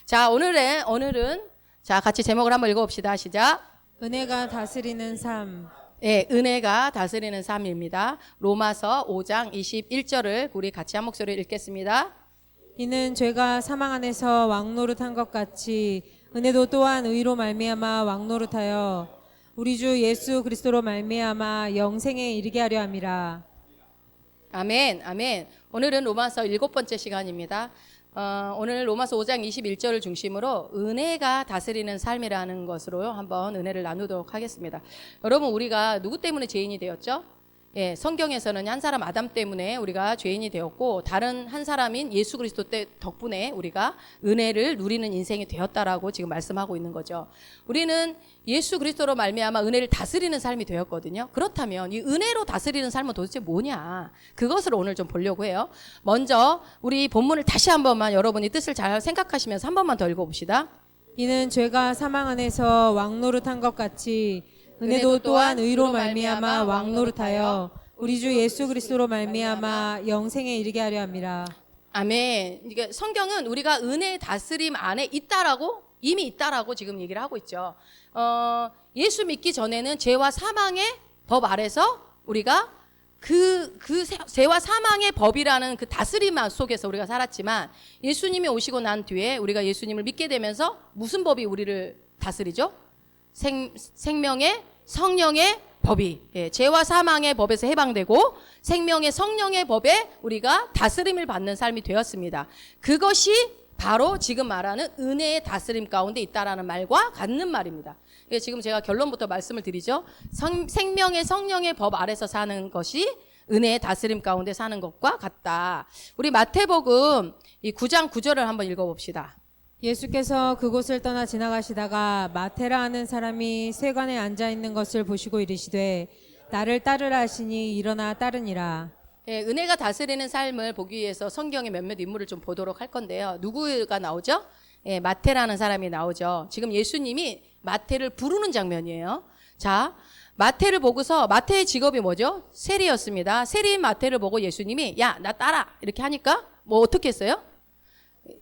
자, 오늘은 자, 같이 제목을 한번 읽어봅시다. 시작. 은혜가 다스리는 삶. 네, 은혜가 다스리는 삶입니다. 로마서 5장 21절을 우리 같이 한 목소리로 읽겠습니다. 이는 죄가 사망 안에서 왕노릇한 것 같이 은혜도 또한 의로 말미암아 왕노릇하여 우리 주 예수 그리스도로 말미암아 영생에 이르게 하려 함이라. 아멘, 아멘. 오늘은 로마서 7번째 시간입니다. 오늘 로마서 5장 21절을 중심으로 은혜가 다스리는 삶이라는 것으로 한번 은혜를 나누도록 하겠습니다. 여러분, 우리가 누구 때문에 죄인이 되었죠? 예, 성경에서는 한 사람 아담 때문에 우리가 죄인이 되었고, 다른 한 사람인 예수 그리스도 덕분에 우리가 은혜를 누리는 인생이 되었다라고 지금 말씀하고 있는 거죠. 우리는 예수 그리스도로 말미암아 은혜를 다스리는 삶이 되었거든요. 그렇다면 이 은혜로 다스리는 삶은 도대체 뭐냐? 그것을 오늘 좀 보려고 해요. 먼저 우리 본문을 다시 한 번만 여러분이 뜻을 잘 생각하시면서 한 번만 더 읽어봅시다. 이는 죄가 사망 안에서 왕노릇한 것 같이 은혜도 또한 의로 말미암아 왕노릇하여 우리 주 예수 그리스도로 말미암아 영생에 이르게 하려 함이라. 아멘. 이게 성경은 우리가 은혜의 다스림 안에 이미 있다라고 지금 얘기를 하고 있죠. 예수 믿기 전에는 죄와 사망의 법 아래서 우리가 그 죄와 사망의 법이라는 그 다스림 속에서 우리가 살았지만, 예수님이 오시고 난 뒤에 우리가 예수님을 믿게 되면서 무슨 법이 우리를 다스리죠? 생명의 성령의 법이, 죄와 사망의 법에서 해방되고 생명의 성령의 법에 우리가 다스림을 받는 삶이 되었습니다. 그것이 바로 지금 말하는 은혜의 다스림 가운데 있다라는 말과 같는 말입니다. 지금 제가 결론부터 말씀을 드리죠. 생명의 성령의 법 아래서 사는 것이 은혜의 다스림 가운데 사는 것과 같다. 우리 마태복음 이 9장 9절을 한번 읽어봅시다. 예수께서 그곳을 떠나 지나가시다가 마테라 하는 사람이 세관에 앉아 있는 것을 보시고 이르시되 나를 따르라 하시니 일어나 따르니라. 예, 은혜가 다스리는 삶을 보기 위해서 성경의 몇몇 인물을 좀 보도록 할 건데요. 누구가 나오죠? 예, 마태라는 사람이 나오죠. 지금 예수님이 마태를 부르는 장면이에요. 자, 마태를 보고서, 마태의 직업이 뭐죠? 세리였습니다. 세리인 마태를 보고 예수님이 야, 나 따라 이렇게 하니까 뭐 어떻게 했어요?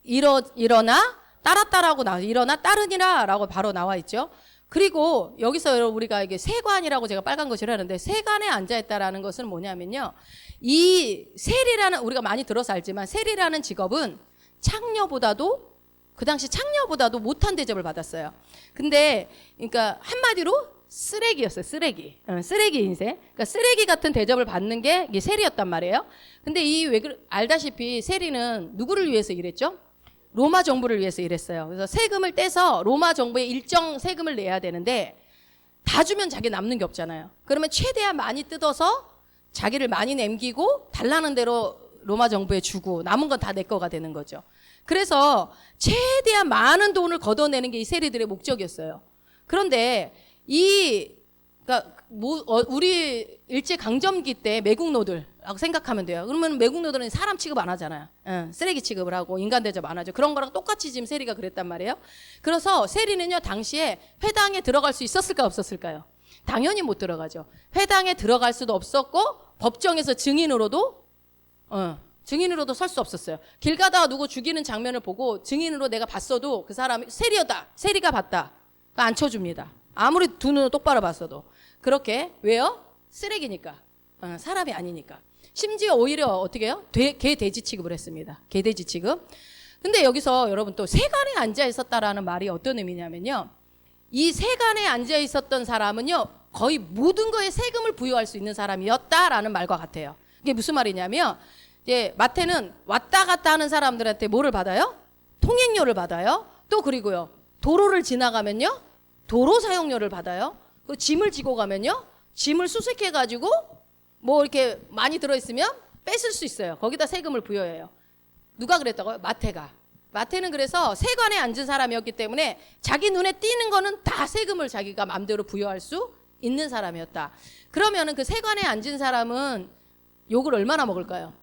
일어나 따랐다라고 일어나 따르니라 라고 바로 나와 있죠. 그리고 여기서 우리가 이게 세관이라고 제가 빨간 것이라 하는데, 세관에 앉아있다라는 것은 뭐냐면요, 이 세리라는, 우리가 많이 들어서 알지만 세리라는 직업은 그 당시 창녀보다도 못한 대접을 받았어요. 근데 그러니까 한마디로 쓰레기였어요. 쓰레기 인생. 그러니까 쓰레기 같은 대접을 받는 게 이게 세리였단 말이에요. 근데 알다시피 세리는 누구를 위해서 일했죠? 로마 정부를 위해서 일했어요. 그래서 세금을 떼서 로마 정부에 일정 세금을 내야 되는데, 다 주면 자기 남는 게 없잖아요. 그러면 최대한 많이 뜯어서 자기를 많이 남기고 달라는 대로 로마 정부에 주고 남은 건 다 내 거가 되는 거죠. 그래서 최대한 많은 돈을 걷어내는 게 이 세리들의 목적이었어요. 그런데 그러니까 우리 일제 강점기 때 매국노들라고 생각하면 돼요. 그러면 매국노들은 사람 취급 안 하잖아요. 쓰레기 취급을 하고 인간 대접 안 하죠. 그런 거랑 똑같이 지금 세리가 그랬단 말이에요. 그래서 세리는요, 당시에 회당에 들어갈 수 있었을까 없었을까요? 당연히 못 들어가죠. 회당에 들어갈 수도 없었고, 법정에서 증인으로도 설 수 없었어요. 길 가다가 누구 죽이는 장면을 보고 증인으로 내가 봤어도 그 사람이 세리가 봤다, 안 쳐줍니다. 아무리 두 눈을 똑바로 봤어도. 그렇게. 왜요? 쓰레기니까. 사람이 아니니까. 심지어 오히려 어떻게 해요? 개돼지 취급을 했습니다. 개돼지 취급. 근데 여기서 여러분, 또 세간에 앉아 있었다라는 말이 어떤 의미냐면요, 이 세간에 앉아 있었던 사람은요, 거의 모든 거에 세금을 부여할 수 있는 사람이었다라는 말과 같아요. 이게 무슨 말이냐면, 이제 마태는 왔다 갔다 하는 사람들한테 뭐를 받아요? 통행료를 받아요. 또 그리고요, 도로를 지나가면요, 도로 사용료를 받아요. 그 짐을 지고 가면요, 짐을 수색해가지고 뭐 이렇게 많이 들어있으면 뺏을 수 있어요. 거기다 세금을 부여해요. 누가 그랬다고요? 마태는 그래서 세관에 앉은 사람이었기 때문에 자기 눈에 띄는 거는 다 세금을 자기가 마음대로 부여할 수 있는 사람이었다. 그러면은 그 세관에 앉은 사람은 욕을 얼마나 먹을까요?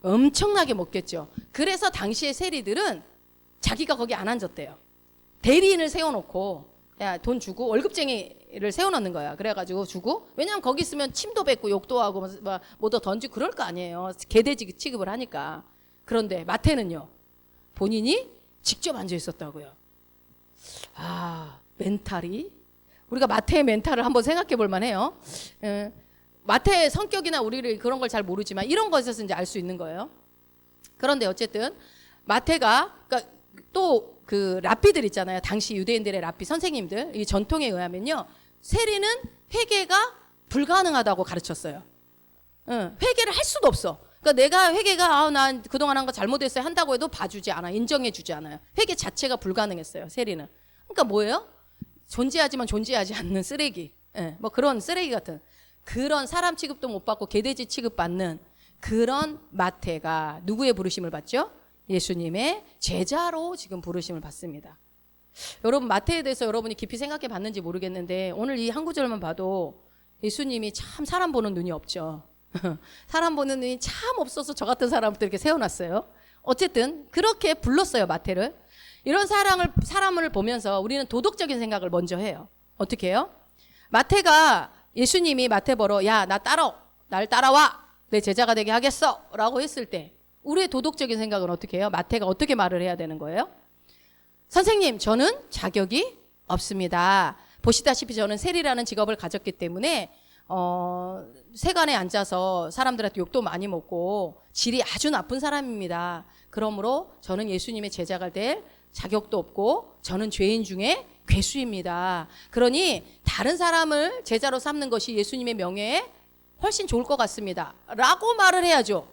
엄청나게 먹겠죠. 그래서 당시의 세리들은 자기가 거기 안 앉았대요. 대리인을 세워놓고 야, 돈 주고 월급쟁이를 세워놓는 거야. 그래가지고 주고, 왜냐면 거기 있으면 침도 뱉고 욕도 하고 뭐더 던지고 그럴 거 아니에요. 개돼지 취급을 하니까. 그런데 마태는요, 본인이 직접 앉아 있었다고요. 멘탈이 우리가 마태의 멘탈을 한번 생각해 볼 만해요. 마태의 성격이나 우리를 그런 걸 잘 모르지만 이런 것에서 이제 알 수 있는 거예요. 그런데 어쨌든 마태가 그러니까 또 그 랍비들 있잖아요. 당시 유대인들의 랍비 선생님들 이 전통에 의하면요, 세리는 회개가 불가능하다고 가르쳤어요. 회개를 할 수도 없어. 그러니까 내가 회개가 난 그동안 한 거 잘못했어요 한다고 해도 봐주지 않아, 인정해주지 않아요. 회개 자체가 불가능했어요, 세리는. 그러니까 뭐예요? 존재하지만 존재하지 않는 쓰레기. 뭐 그런 쓰레기 같은 그런 사람 취급도 못 받고 개돼지 취급받는 그런 마태가 누구의 부르심을 받죠? 예수님의 제자로 지금 부르심을 받습니다. 여러분 마태에 대해서 여러분이 깊이 생각해 봤는지 모르겠는데 오늘 이 한 구절만 봐도 예수님이 참 사람 보는 눈이 없죠. 사람 보는 눈이 참 없어서 저 같은 사람들 이렇게 세워놨어요. 어쨌든 그렇게 불렀어요, 마태를. 이런 사람을 보면서 우리는 도덕적인 생각을 먼저 해요. 어떻게 해요? 마태가 예수님이 마태 보러 야, 날 따라와, 내 제자가 되게 하겠어 라고 했을 때 우리의 도덕적인 생각은 어떻게 해요? 마태가 어떻게 말을 해야 되는 거예요? 선생님, 저는 자격이 없습니다. 보시다시피 저는 세리라는 직업을 가졌기 때문에 세간에 앉아서 사람들한테 욕도 많이 먹고 질이 아주 나쁜 사람입니다. 그러므로 저는 예수님의 제자가 될 자격도 없고 저는 죄인 중에 괴수입니다. 그러니 다른 사람을 제자로 삼는 것이 예수님의 명예에 훨씬 좋을 것 같습니다 라고 말을 해야죠.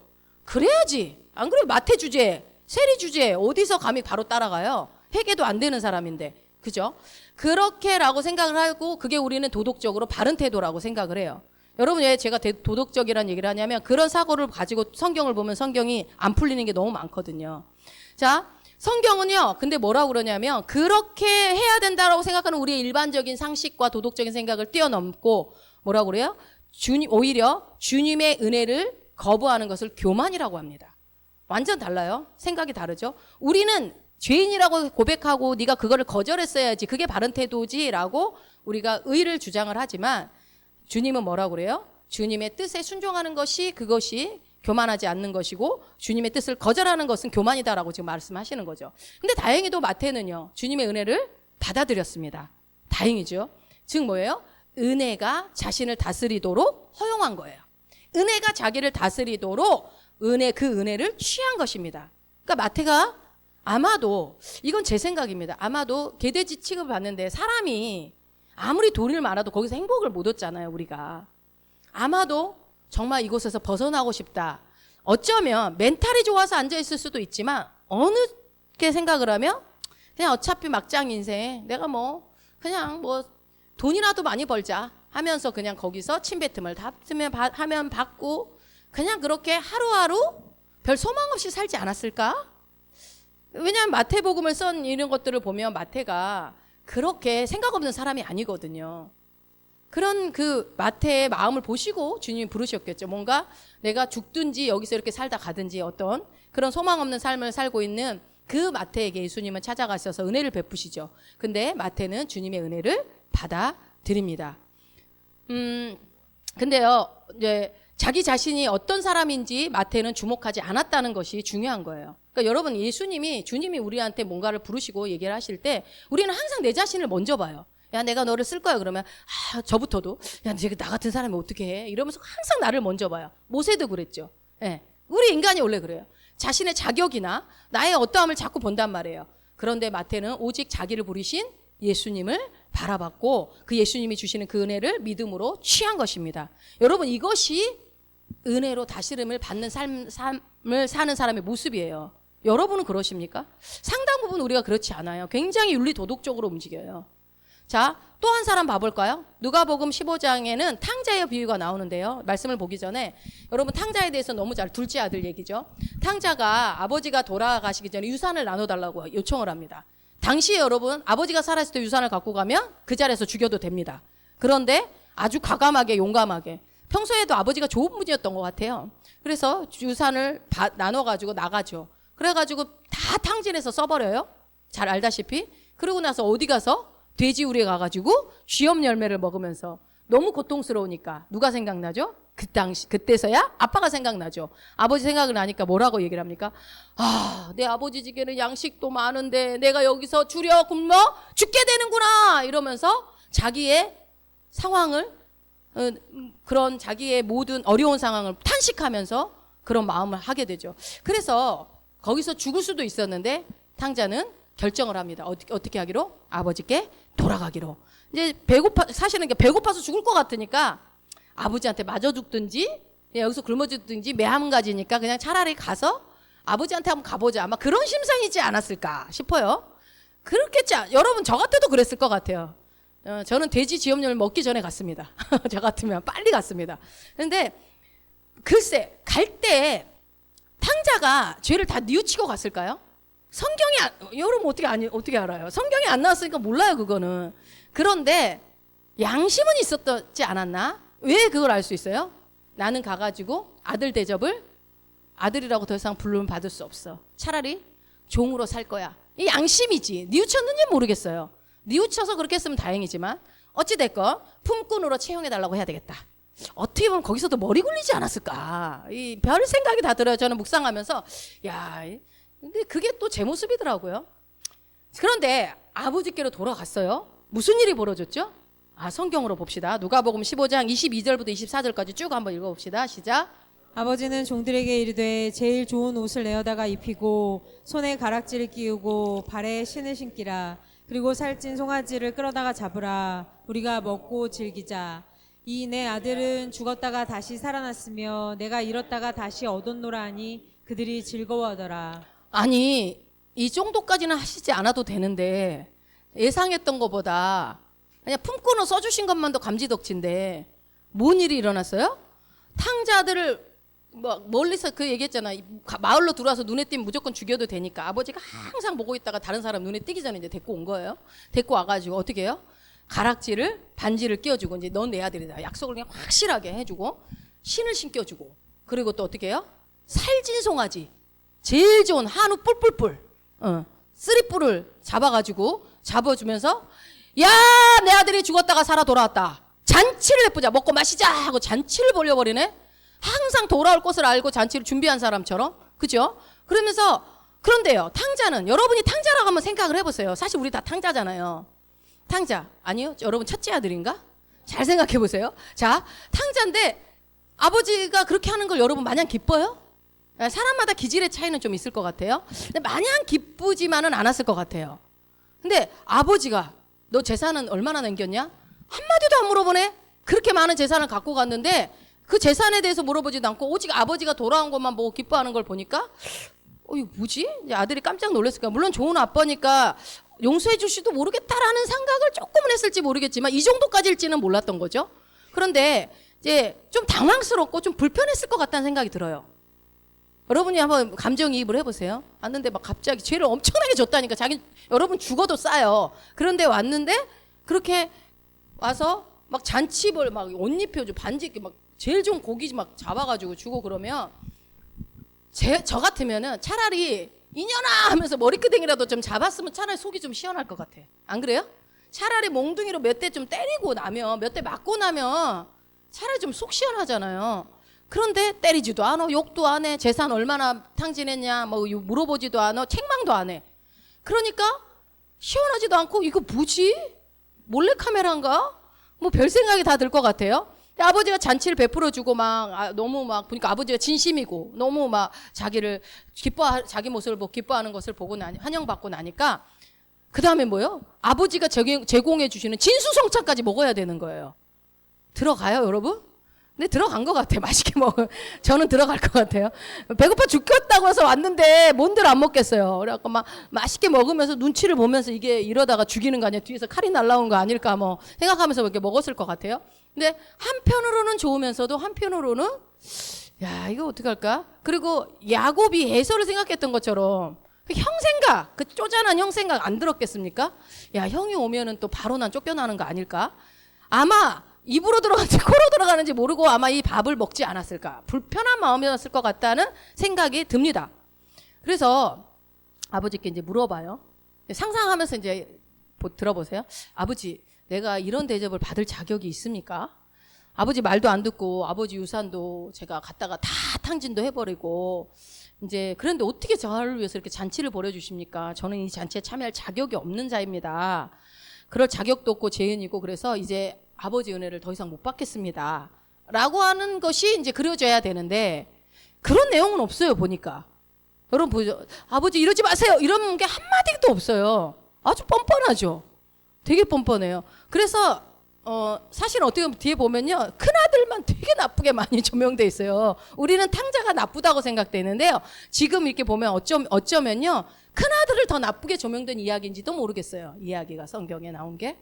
그래야지. 안 그래요? 마태 주제, 세리 주제 어디서 감히 바로 따라가요? 회개도 안 되는 사람인데. 그죠? 그렇게라고 생각을 하고 그게 우리는 도덕적으로 바른 태도라고 생각을 해요. 여러분 왜 제가 도덕적이라는 얘기를 하냐면 그런 사고를 가지고 성경을 보면 성경이 안 풀리는 게 너무 많거든요. 자, 성경은요, 근데 뭐라고 그러냐면 그렇게 해야 된다라고 생각하는 우리의 일반적인 상식과 도덕적인 생각을 뛰어넘고 뭐라고 그래요? 오히려 주님의 은혜를 거부하는 것을 교만이라고 합니다. 완전 달라요. 생각이 다르죠. 우리는 죄인이라고 고백하고 네가 그거를 거절했어야지, 그게 바른 태도지라고 우리가 의를 주장을 하지만 주님은 뭐라고 그래요? 주님의 뜻에 순종하는 것이 그것이 교만하지 않는 것이고 주님의 뜻을 거절하는 것은 교만이다라고 지금 말씀하시는 거죠. 근데 다행히도 마태는요, 주님의 은혜를 받아들였습니다. 다행이죠. 즉 뭐예요? 은혜가 자신을 다스리도록 허용한 거예요. 은혜가 자기를 다스리도록 그 은혜를 취한 것입니다. 그러니까 마태가 아마도, 이건 제 생각입니다. 아마도 개돼지 취급을 받는데 사람이 아무리 돈을 많아도 거기서 행복을 못 얻잖아요, 우리가. 아마도 정말 이곳에서 벗어나고 싶다. 어쩌면 멘탈이 좋아서 앉아있을 수도 있지만 어느 게 생각을 하면 그냥 어차피 막장 인생 내가 그냥 돈이라도 많이 벌자 하면서 그냥 거기서 침뱉음을 하면 받고 그냥 그렇게 하루하루 별 소망 없이 살지 않았을까? 왜냐하면 마태복음을 쓴 이런 것들을 보면 마태가 그렇게 생각 없는 사람이 아니거든요. 그런 그 마태의 마음을 보시고 주님이 부르셨겠죠. 뭔가 내가 죽든지 여기서 이렇게 살다 가든지 어떤 그런 소망 없는 삶을 살고 있는 그 마태에게 예수님은 찾아가셔서 은혜를 베푸시죠. 근데 마태는 주님의 은혜를 받아들입니다. 근데요, 이제 자기 자신이 어떤 사람인지 마태는 주목하지 않았다는 것이 중요한 거예요. 그러니까 여러분, 주님이 우리한테 뭔가를 부르시고 얘기를 하실 때 우리는 항상 내 자신을 먼저 봐요. 야, 내가 너를 쓸 거야. 그러면 저부터도 야, 나 같은 사람이 어떻게 해? 이러면서 항상 나를 먼저 봐요. 모세도 그랬죠. 예. 우리 인간이 원래 그래요. 자신의 자격이나 나의 어떠함을 자꾸 본단 말이에요. 그런데 마태는 오직 자기를 부르신 예수님을 바라봤고 그 예수님이 주시는 그 은혜를 믿음으로 취한 것입니다. 여러분, 이것이 은혜로 다스림을 받는 삶을 사는 사람의 모습이에요. 여러분은 그러십니까? 상당 부분 우리가 그렇지 않아요. 굉장히 윤리 도덕적으로 움직여요. 자, 또 한 사람 봐볼까요? 누가복음 15장에는 탕자의 비유가 나오는데요. 말씀을 보기 전에 여러분, 탕자에 대해서 너무 둘째 아들 얘기죠. 탕자가 아버지가 돌아가시기 전에 유산을 나눠달라고 요청을 합니다. 당시에 여러분, 아버지가 살았을 때 유산을 갖고 가면 그 자리에서 죽여도 됩니다. 그런데 아주 과감하게 용감하게, 평소에도 아버지가 좋은 분이었던 것 같아요. 그래서 유산을 나눠가지고 나가죠. 그래가지고 다 탕진해서 써버려요. 잘 알다시피. 그러고 나서 어디 가서 돼지우리에 가가지고 쥐염 열매를 먹으면서 너무 고통스러우니까 누가 생각나죠? 그 당시 그때서야 아빠가 생각나죠. 아버지 생각이 나니까 뭐라고 얘기를 합니까? 아, 내 아버지 집에는 양식도 많은데 내가 여기서 줄여 굶어 죽게 되는구나 이러면서 자기의 상황을 그런 자기의 모든 어려운 상황을 탄식하면서 그런 마음을 하게 되죠. 그래서 거기서 죽을 수도 있었는데 탕자는 결정을 합니다. 어떻게 하기로? 아버지께 돌아가기로. 이제 사실은 배고파서 죽을 것 같으니까 아버지한테 맞아 죽든지 여기서 굶어 죽든지 매한 가지니까 그냥 차라리 가서 아버지한테 한번 가보자. 아마 그런 심상이지 않았을까 싶어요. 그렇겠지. 여러분 저 같아도 그랬을 것 같아요. 저는 돼지 지업용을 먹기 전에 갔습니다. 저 같으면 빨리 갔습니다. 그런데 글쎄 갈 때 탕자가 죄를 다 뉘우치고 갔을까요? 여러분 어떻게 알아요? 성경이 안 나왔으니까 몰라요 그거는. 그런데 양심은 있었지 않았나? 왜 그걸 알 수 있어요? 나는 가가지고 아들 대접을 아들이라고 더 이상 부르면 받을 수 없어. 차라리 종으로 살 거야. 이 양심이지. 뉘우쳤는지 모르겠어요. 뉘우쳐서 그렇게 했으면 다행이지만 어찌됐건 품꾼으로 채용해달라고 해야 되겠다. 어떻게 보면 거기서도 머리 굴리지 않았을까. 이 별 생각이 다 들어요. 저는 묵상하면서 야, 근데 그게 또 제 모습이더라고요. 그런데 아버지께로 돌아갔어요. 무슨 일이 벌어졌죠? 성경으로 봅시다. 누가복음 15장 22절부터 24절까지 쭉 한번 읽어봅시다. 시작. 아버지는 종들에게 이르되 제일 좋은 옷을 내어다가 입히고 손에 가락지를 끼우고 발에 신을 신기라. 그리고 살찐 송아지를 끌어다가 잡으라. 우리가 먹고 즐기자. 이 내 아들은 죽었다가 다시 살아났으며 내가 잃었다가 다시 얻었노라 하니 그들이 즐거워하더라. 아니 이 정도까지는 하시지 않아도 되는데 예상했던 것보다 그냥 품꾼으로 써주신 것만도 감지덕지인데 뭔 일이 일어났어요? 탕자들을 멀리서 그 얘기했잖아. 마을로 들어와서 눈에 띄면 무조건 죽여도 되니까 아버지가 항상 보고 있다가 다른 사람 눈에 띄기 전에 이제 데리고 온 거예요. 데리고 와가지고 어떻게 해요? 가락지를 반지를 끼워주고 이제 넌 내 아들이다. 약속을 그냥 확실하게 해주고 신을 신겨주고 그리고 또 어떻게 해요? 살찐 송아지 제일 좋은 한우 뿔뿔뿔 쓰리뿔을 잡아주면서 야 내 아들이 죽었다가 살아 돌아왔다. 잔치를 해보자. 먹고 마시자 하고 잔치를 벌려버리네. 항상 돌아올 것을 알고 잔치를 준비한 사람처럼 그죠? 그러면서 그런데요 탕자는 여러분이 탕자라고 한번 생각을 해보세요. 사실 우리 다 탕자잖아요. 탕자 아니요? 여러분 첫째 아들인가? 잘 생각해 보세요. 자 탕자인데 아버지가 그렇게 하는 걸 여러분 마냥 기뻐요? 사람마다 기질의 차이는 좀 있을 것 같아요. 근데 마냥 기쁘지만은 않았을 것 같아요. 근데 아버지가 너 재산은 얼마나 남겼냐? 한마디도 안 물어보네. 그렇게 많은 재산을 갖고 갔는데 그 재산에 대해서 물어보지도 않고 오직 아버지가 돌아온 것만 보고 기뻐하는 걸 보니까 이거 뭐지? 이제 아들이 깜짝 놀랐을 거야. 물론 좋은 아빠니까 용서해 줄지도 모르겠다라는 생각을 조금은 했을지 모르겠지만 이 정도까지일지는 몰랐던 거죠. 그런데 이제 좀 당황스럽고 좀 불편했을 것 같다는 생각이 들어요. 여러분이 한번 감정이입을 해보세요. 왔는데 막 갑자기 죄를 엄청나게 졌다니까 여러분 죽어도 싸요. 그런데 왔는데 그렇게 와서 막 잔치벌 막 옷 입혀줘 반지 막 제일 좋은 고기 막 잡아가지고 주고 그러면 저 같으면은 차라리 이년아 하면서 머리끄댕이라도 좀 잡았으면 차라리 속이 좀 시원할 것 같아. 안 그래요? 차라리 몽둥이로 몇 대 좀 때리고 나면 몇 대 맞고 나면 차라리 좀 속 시원하잖아요. 그런데 때리지도 않아, 욕도 안 해, 재산 얼마나 탕진했냐 뭐 물어보지도 않아, 책망도 안 해. 그러니까 시원하지도 않고 이거 뭐지? 몰래카메라인가? 뭐 별 생각이 다 들 것 같아요. 아버지가 잔치를 베풀어주고 너무 보니까 아버지가 진심이고 너무 자기를 자기 모습을 보고 기뻐하는 것을 보고 환영받고 나니까 그 다음에 뭐요? 아버지가 제공해 주시는 진수성찬까지 먹어야 되는 거예요. 들어가요, 여러분? 근데 들어간 것 같아요. 맛있게 저는 들어갈 것 같아요. 배고파 죽겠다고 해서 왔는데 뭔들 안 먹겠어요. 그래갖고 맛있게 먹으면서 눈치를 보면서 이게 이러다가 죽이는 거 아니야? 뒤에서 칼이 날라오는 거 아닐까 생각하면서 이렇게 먹었을 것 같아요. 근데 한편으로는 좋으면서도 한편으로는 야 이거 어떡할까? 그리고 야곱이 에서를 생각했던 것처럼 형 생각, 그 쪼잔한 형 생각 안 들었겠습니까? 야 형이 오면은 또 바로 난 쫓겨나는 거 아닐까? 아마 입으로 들어가는지 코로 들어가는지 모르고 아마 이 밥을 먹지 않았을까. 불편한 마음이었을 것 같다는 생각이 듭니다. 그래서 아버지께 이제 물어봐요. 상상하면서 이제 들어보세요. 아버지, 내가 이런 대접을 받을 자격이 있습니까? 아버지 말도 안 듣고 아버지 유산도 제가 갖다가 다 탕진도 해버리고 이제 그런데 어떻게 저를 위해서 이렇게 잔치를 벌여주십니까? 저는 이 잔치에 참여할 자격이 없는 자입니다. 그럴 자격도 없고 죄인이고 그래서 이제 아버지 은혜를 더 이상 못 받겠습니다. 라고 하는 것이 이제 그려져야 되는데 그런 내용은 없어요 보니까. 여러분 보죠. 아버지 이러지 마세요. 이런 게 한마디도 없어요. 아주 뻔뻔하죠. 되게 뻔뻔해요. 그래서 사실 어떻게 보면 뒤에 보면요. 큰아들만 되게 나쁘게 많이 조명돼 있어요. 우리는 탕자가 나쁘다고 생각되는데요. 지금 이렇게 보면 어쩌면요. 큰아들을 더 나쁘게 조명된 이야기인지도 모르겠어요. 이야기가 성경에 나온 게.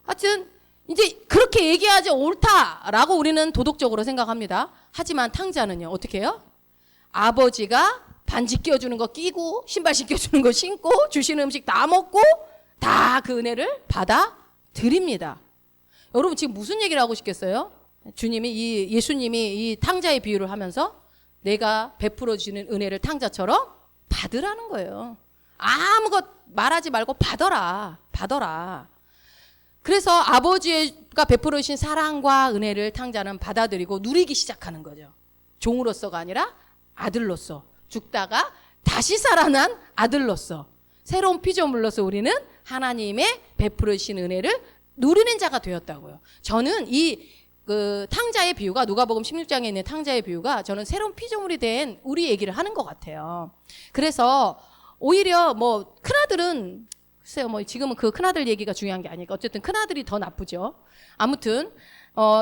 하여튼 이제 그렇게 얘기하지 옳다라고 우리는 도덕적으로 생각합니다. 하지만 탕자는요. 어떻게 해요? 아버지가 반지 끼워주는 거 끼고 신발 신겨주는 거 신고 주시는 음식 다 먹고 다 그 은혜를 받아 드립니다. 여러분 지금 무슨 얘기를 하고 싶겠어요? 예수님이 이 탕자의 비유를 하면서 내가 베풀어 주는 은혜를 탕자처럼 받으라는 거예요. 아무것 말하지 말고 받아라. 그래서 아버지가 베풀어 주신 사랑과 은혜를 탕자는 받아들이고 누리기 시작하는 거죠. 종으로서가 아니라 아들로서, 죽다가 다시 살아난 아들로서, 새로운 피조물로서 우리는 하나님의 베풀어 주신 은혜를 누리는 자가 되었다고요. 저는 그 탕자의 비유가 누가복음 16장에 있는 탕자의 비유가 저는 새로운 피조물이 된 우리 얘기를 하는 것 같아요. 그래서 오히려 뭐 큰아들은 글쎄요, 뭐 지금은 그 큰아들 얘기가 중요한 게 아니니까 어쨌든 큰아들이 더 나쁘죠. 아무튼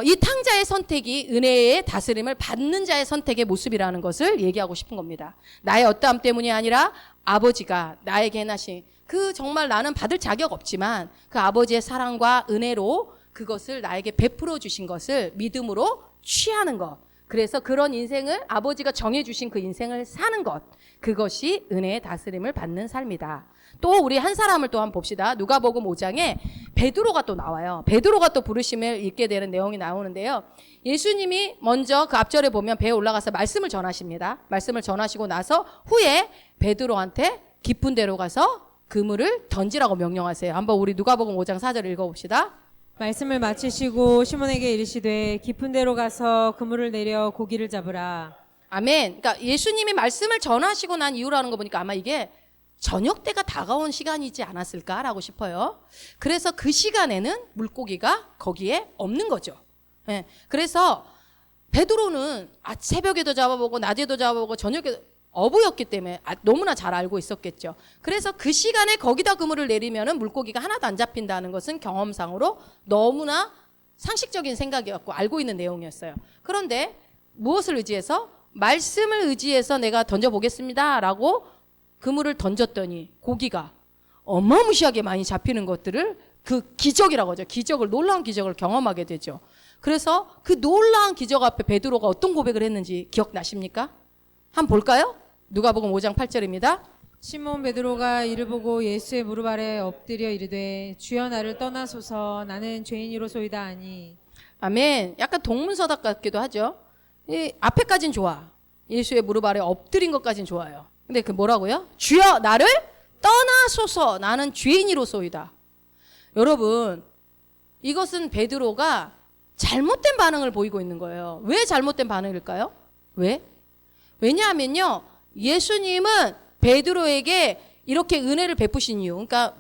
이 탕자의 선택이 은혜의 다스림을 받는 자의 선택의 모습이라는 것을 얘기하고 싶은 겁니다. 나의 어떠함 때문이 아니라 아버지가 나에게 행하신 그 정말 나는 받을 자격 없지만 그 아버지의 사랑과 은혜로 그것을 나에게 베풀어 주신 것을 믿음으로 취하는 것. 그래서 그런 인생을 아버지가 정해주신 그 인생을 사는 것. 그것이 은혜의 다스림을 받는 삶이다. 또 우리 한 사람을 또 한번 봅시다. 누가복음 5장에 베드로가 또 나와요. 베드로가 또 부르심을 읽게 되는 내용이 나오는데요. 예수님이 먼저 그 앞절에 보면 배에 올라가서 말씀을 전하십니다. 말씀을 전하시고 나서 후에 베드로한테 깊은 데로 가서 그물을 던지라고 명령하세요. 한번 우리 누가복음 5장 4절 읽어봅시다. 말씀을 마치시고 시몬에게 이르시되 깊은 데로 가서 그물을 내려 고기를 잡으라. 아멘. 그러니까 예수님이 말씀을 전하시고 난 이후라는 거 보니까 아마 이게 저녁 때가 다가온 시간이지 않았을까라고 싶어요. 그래서 그 시간에는 물고기가 거기에 없는 거죠. 네. 그래서 베드로는 새벽에도 잡아보고 낮에도 잡아보고 저녁에도 어부였기 때문에 너무나 잘 알고 있었겠죠. 그래서 그 시간에 거기다 그물을 내리면은 물고기가 하나도 안 잡힌다는 것은 경험상으로 너무나 상식적인 생각이었고 알고 있는 내용이었어요. 그런데 무엇을 의지해서? 말씀을 의지해서 내가 던져보겠습니다라고 그물을 던졌더니 고기가 어마무시하게 많이 잡히는 것들을 그 기적이라고 하죠. 기적을, 놀라운 기적을 경험하게 되죠. 그래서 그 놀라운 기적 앞에 베드로가 어떤 고백을 했는지 기억나십니까? 한번 볼까요? 누가복음 5장 8절입니다. 시몬 베드로가 이를 보고 예수의 무릎 아래 엎드려 이르되 주여 나를 떠나소서 나는 죄인이로소이다 하니. 아멘. 약간 동문서답 같기도 하죠. 이 앞에까진 좋아. 예수의 무릎 아래 엎드린 것까진 좋아요. 근데 그 뭐라고요? 주여 나를 떠나소서 나는 죄인이로소이다. 여러분 이것은 베드로가 잘못된 반응을 보이고 있는 거예요. 왜 잘못된 반응일까요? 왜? 왜냐하면요 예수님은 베드로에게 이렇게 은혜를 베푸신 이유, 그러니까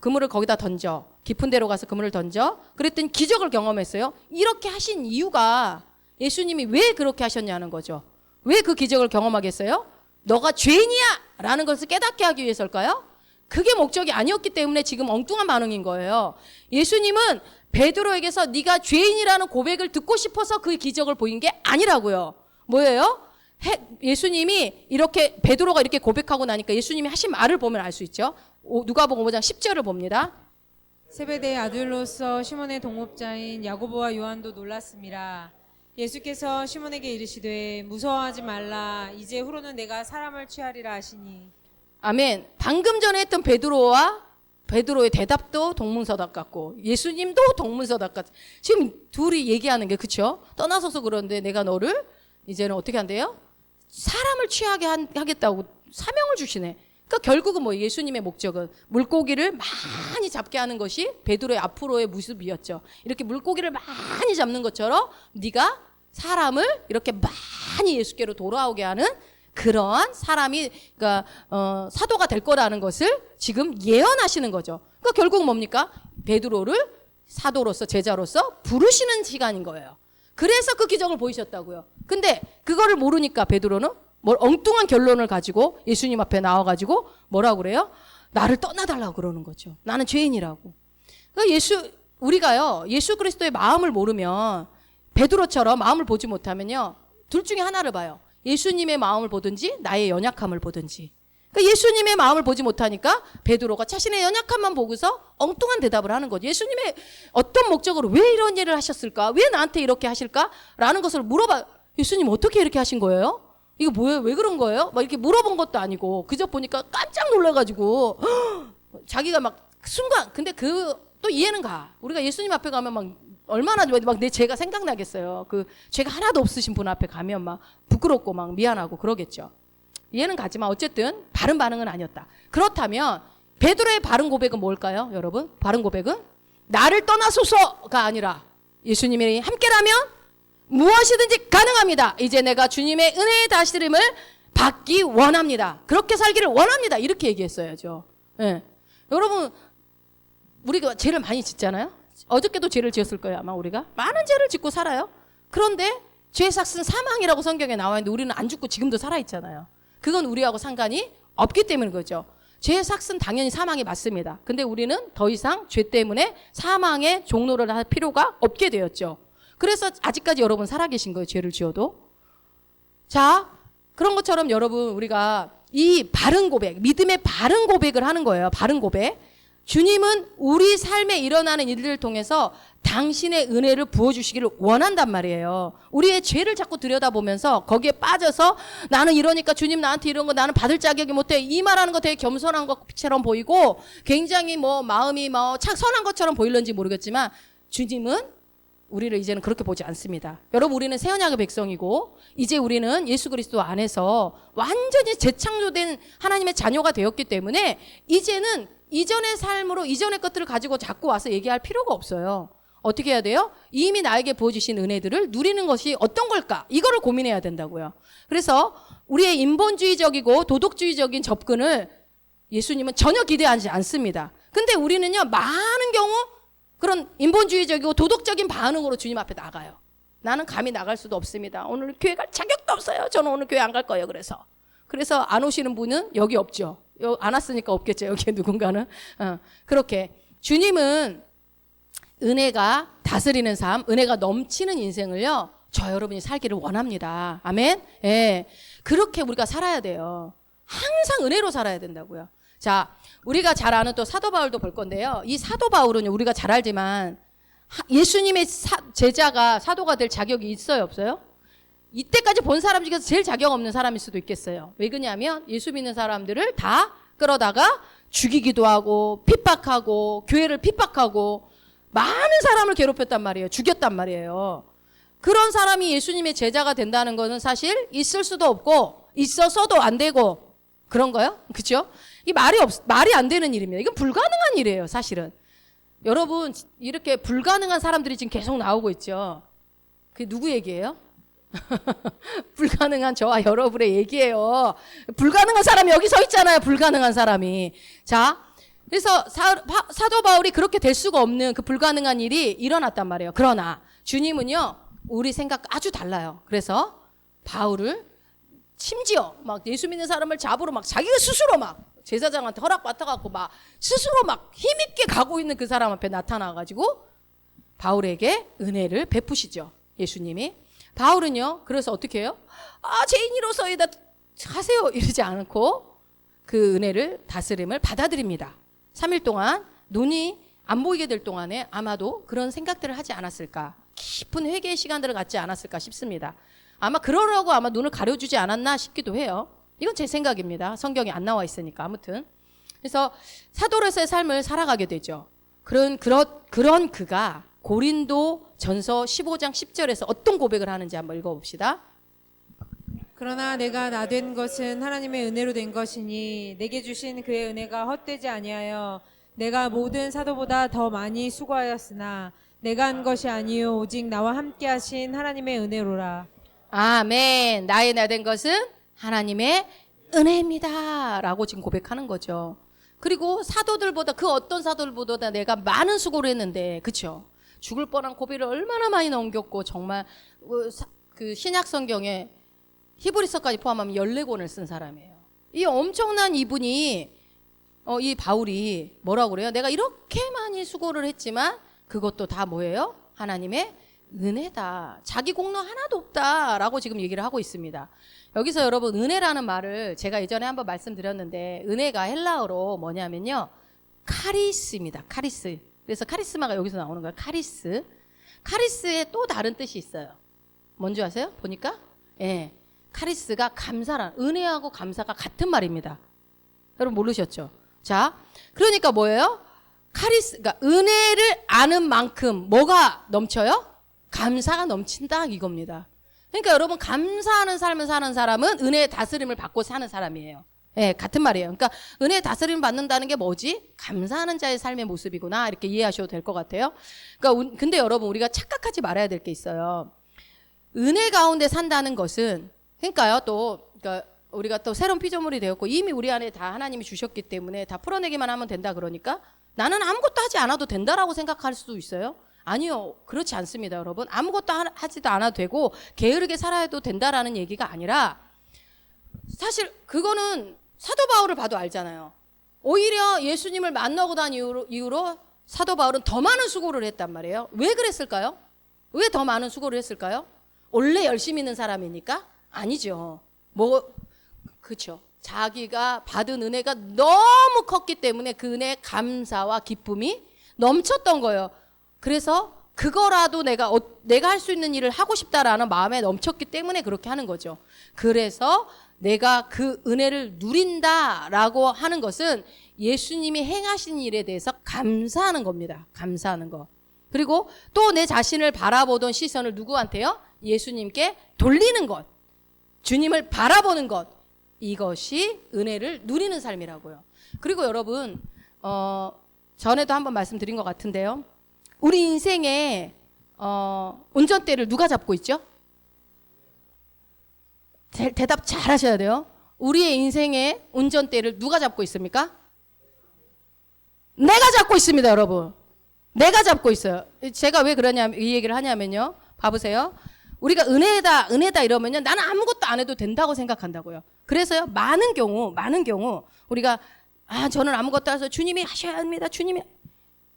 그물을 거기다 던져, 깊은 데로 가서 그물을 던져, 그랬더니 기적을 경험했어요. 이렇게 하신 이유가 예수님이 왜 그렇게 하셨냐는 거죠. 왜 그 기적을 경험하겠어요? 너가 죄인이야 라는 것을 깨닫게 하기 위해서일까요? 그게 목적이 아니었기 때문에 지금 엉뚱한 반응인 거예요. 예수님은 베드로에게서 네가 죄인이라는 고백을 듣고 싶어서 그 기적을 보인 게 아니라고요. 뭐예요? 예수님이 이렇게 베드로가 이렇게 고백하고 나니까 예수님이 하신 말을 보면 알 수 있죠. 누가복음 5장 10절을 봅니다. 세베대의 아들로서 시몬의 동업자인 야고보와 요한도 놀랐습니다. 예수께서 시몬에게 이르시되 무서워하지 말라 이제 후로는 내가 사람을 취하리라 하시니. 아멘. 방금 전에 했던 베드로의 대답도 동문서답 같고 예수님도 동문서답 같고 지금 둘이 얘기하는 게 그렇죠? 떠나서서 그런데 내가 너를 이제는 어떻게 한대요? 사람을 취하게 하겠다고 사명을 주시네. 그러니까 결국은 뭐 예수님의 목적은 물고기를 많이 잡게 하는 것이 베드로의 앞으로의 모습이었죠. 이렇게 물고기를 많이 잡는 것처럼 네가 사람을 이렇게 많이 예수께로 돌아오게 하는 그러한 사람이 그러니까 사도가 될 거라는 것을 지금 예언하시는 거죠. 그러니까 결국 뭡니까? 베드로를 사도로서 제자로서 부르시는 시간인 거예요. 그래서 그 기적을 보이셨다고요. 근데 그거를 모르니까 베드로는 뭘 엉뚱한 결론을 가지고 예수님 앞에 나와가지고 뭐라고 그래요? 나를 떠나달라고 그러는 거죠. 나는 죄인이라고. 그러니까 우리가요 예수 그리스도의 마음을 모르면 베드로처럼 마음을 보지 못하면요 둘 중에 하나를 봐요. 예수님의 마음을 보든지 나의 연약함을 보든지. 그러니까 예수님의 마음을 보지 못하니까 베드로가 자신의 연약함만 보고서 엉뚱한 대답을 하는 거죠. 예수님의 어떤 목적으로 왜 이런 일을 하셨을까? 왜 나한테 이렇게 하실까? 라는 것을 물어봐. 예수님 어떻게 이렇게 하신 거예요? 이거 뭐예요? 왜 그런 거예요? 막 이렇게 물어본 것도 아니고 그저 보니까 깜짝 놀라가지고 자기가 막 순간 근데 그 또 이해는 가. 우리가 예수님 앞에 가면 막 얼마나 막 내 죄가 생각나겠어요. 그 죄가 하나도 없으신 분 앞에 가면 막 부끄럽고 막 미안하고 그러겠죠. 이해는 가지만 어쨌든 바른 반응은 아니었다. 그렇다면 베드로의 바른 고백은 뭘까요, 여러분? 바른 고백은 나를 떠나소서가 아니라 예수님이 함께라면 무엇이든지 가능합니다. 이제 내가 주님의 은혜의 다스림을 받기 원합니다. 그렇게 살기를 원합니다. 이렇게 얘기했어야죠. 네. 여러분 우리가 죄를 많이 짓잖아요. 어저께도 죄를 지었을 거예요. 아마 우리가 많은 죄를 짓고 살아요. 그런데 죄의 삭은 사망이라고 성경에 나와 있는데 우리는 안 죽고 지금도 살아있잖아요. 그건 우리하고 상관이 없기 때문인 거죠. 죄의 삭은 당연히 사망이 맞습니다. 근데 우리는 더 이상 죄 때문에 사망의 종로를 할 필요가 없게 되었죠. 그래서 아직까지 여러분 살아계신 거예요. 죄를 지어도. 자, 그런 것처럼 여러분 우리가 이 바른 고백, 믿음의 바른 고백을 하는 거예요. 바른 고백. 주님은 우리 삶에 일어나는 일들을 통해서 당신의 은혜를 부어주시기를 원한단 말이에요. 우리의 죄를 자꾸 들여다보면서 거기에 빠져서 나는 이러니까 주님 나한테 이런 거 나는 받을 자격이 못해. 이 말하는 거 되게 겸손한 것처럼 보이고 굉장히 뭐 마음이 뭐 선한 것처럼 보일는지 모르겠지만 주님은 우리를 이제는 그렇게 보지 않습니다. 여러분 우리는 새 언약의 백성이고 이제 우리는 예수 그리스도 안에서 완전히 재창조된 하나님의 자녀가 되었기 때문에 이제는 이전의 삶으로 이전의 것들을 가지고 자꾸 와서 얘기할 필요가 없어요. 어떻게 해야 돼요? 이미 나에게 부어주신 은혜들을 누리는 것이 어떤 걸까? 이거를 고민해야 된다고요. 그래서 우리의 인본주의적이고 도덕주의적인 접근을 예수님은 전혀 기대하지 않습니다. 근데 우리는요 많은 경우 그런 인본주의적이고 도덕적인 반응으로 주님 앞에 나가요. 나는 감히 나갈 수도 없습니다. 오늘 교회 갈 자격도 없어요. 저는 오늘 교회 안 갈 거예요. 그래서 안 오시는 분은 여기 없죠. 안 왔으니까 없겠죠. 여기에 누군가는. 그렇게 주님은 은혜가 다스리는 삶, 은혜가 넘치는 인생을요. 저 여러분이 살기를 원합니다. 아멘. 예. 그렇게 우리가 살아야 돼요. 항상 은혜로 살아야 된다고요. 자, 우리가 잘 아는 또 사도 바울도 볼 건데요. 이 사도 바울은 우리가 잘 알지만 예수님의 제자가 사도가 될 자격이 있어요, 없어요? 이때까지 본 사람 중에서 제일 자격 없는 사람일 수도 있겠어요. 왜 그러냐면 예수 믿는 사람들을 다 끌어다가 죽이기도 하고 핍박하고 교회를 핍박하고 많은 사람을 괴롭혔단 말이에요. 죽였단 말이에요. 그런 사람이 예수님의 제자가 된다는 것은 사실 있을 수도 없고 있어서도 안 되고 그런 거요? 그렇죠? 이 말이 안 되는 일입니다. 이건 불가능한 일이에요, 사실은. 여러분 이렇게 불가능한 사람들이 지금 계속 나오고 있죠. 그게 누구 얘기예요? 불가능한 저와 여러분의 얘기예요. 불가능한 사람이 여기 서 있잖아요. 불가능한 사람이. 자, 그래서 사도 바울이 그렇게 될 수가 없는 그 불가능한 일이 일어났단 말이에요. 그러나 주님은요 우리 생각과 아주 달라요. 그래서 바울을 심지어 막 예수 믿는 사람을 잡으러 막 자기가 스스로 막 제사장한테 허락 받아갖고 막 스스로 막 힘있게 가고 있는 그 사람 앞에 나타나가지고 바울에게 은혜를 베푸시죠. 예수님이. 바울은요 그래서 어떻게 해요? 죄인이로서이다 하세요 이러지 않고 그 은혜를 다스림을 받아들입니다. 3일 동안 눈이 안 보이게 될 동안에 아마도 그런 생각들을 하지 않았을까, 깊은 회개의 시간들을 갖지 않았을까 싶습니다. 아마 그러려고 아마 눈을 가려주지 않았나 싶기도 해요. 이건 제 생각입니다. 성경에 안 나와 있으니까. 아무튼 그래서 사도로서의 삶을 살아가게 되죠. 그런 그가 고린도 전서 15장 10절에서 어떤 고백을 하는지 한번 읽어봅시다. 그러나 내가 나 된 것은 하나님의 은혜로 된 것이니 내게 주신 그의 은혜가 헛되지 아니하여 내가 모든 사도보다 더 많이 수고하였으나 내가 한 것이 아니요 오직 나와 함께 하신 하나님의 은혜로라. 아멘. 나의 나 된 것은 하나님의 은혜입니다. 라고 지금 고백하는 거죠. 그리고 사도들보다 그 어떤 사도들보다 내가 많은 수고를 했는데, 그쵸? 죽을 뻔한 고비를 얼마나 많이 넘겼고, 정말 그 신약 성경에 히브리서까지 포함하면 14권을 쓴 사람이에요. 이 엄청난 이분이 이 바울이 뭐라고 그래요? 내가 이렇게 많이 수고를 했지만 그것도 다 뭐예요? 하나님의 은혜다. 자기 공로 하나도 없다라고 지금 얘기를 하고 있습니다. 여기서 여러분 은혜라는 말을 제가 예전에 한번 말씀드렸는데, 은혜가 헬라어로 뭐냐면요, 카리스입니다. 카리스. 그래서 카리스마가 여기서 나오는 거예요. 카리스. 카리스에 또 다른 뜻이 있어요. 뭔지 아세요? 보니까 예, 카리스가 감사란, 은혜하고 감사가 같은 말입니다. 여러분 모르셨죠? 자, 그러니까 뭐예요? 카리스, 그러니까 은혜를 아는 만큼 뭐가 넘쳐요? 감사가 넘친다 이겁니다. 그러니까 여러분 감사하는 삶을 사는 사람은 은혜의 다스림을 받고 사는 사람이에요. 예, 같은 말이에요. 그러니까 은혜의 다스림을 받는다는 게 뭐지? 감사하는 자의 삶의 모습이구나, 이렇게 이해하셔도 될 것 같아요. 그러니까 근데 여러분 우리가 착각하지 말아야 될 게 있어요. 은혜 가운데 산다는 것은, 그러니까요, 또 그러니까 우리가 또 새로운 피조물이 되었고 이미 우리 안에 다 하나님이 주셨기 때문에 다 풀어내기만 하면 된다 그러니까 나는 아무것도 하지 않아도 된다라고 생각할 수도 있어요. 아니요, 그렇지 않습니다. 여러분, 아무것도 하지도 않아도 되고 게으르게 살아도 된다라는 얘기가 아니라, 사실 그거는 사도 바울을 봐도 알잖아요. 오히려 예수님을 만나고 난 이후로 사도 바울은 더 많은 수고를 했단 말이에요. 왜 그랬을까요? 왜 더 많은 수고를 했을까요? 원래 열심히 있는 사람이니까? 아니죠. 그렇죠. 자기가 받은 은혜가 너무 컸기 때문에 그 은혜의 감사와 기쁨이 넘쳤던 거예요. 그래서 그거라도 내가 할 수 있는 일을 하고 싶다라는 마음에 넘쳤기 때문에 그렇게 하는 거죠. 그래서 내가 그 은혜를 누린다라고 하는 것은 예수님이 행하신 일에 대해서 감사하는 겁니다. 감사하는 거. 그리고 또 내 자신을 바라보던 시선을 누구한테요? 예수님께 돌리는 것. 주님을 바라보는 것. 이것이 은혜를 누리는 삶이라고요. 그리고 여러분, 전에도 한번 말씀드린 것 같은데요. 우리 인생에 운전대를 누가 잡고 있죠? 대답 잘 하셔야 돼요. 우리의 인생의 운전대를 누가 잡고 있습니까? 내가 잡고 있습니다, 여러분. 내가 잡고 있어요. 제가 왜 이 얘기를 하냐면요. 봐보세요. 우리가 은혜다 이러면요, 나는 아무것도 안 해도 된다고 생각한다고요. 그래서요, 많은 경우 우리가 저는 아무것도 안 해서 주님이 하셔야 합니다. 주님이.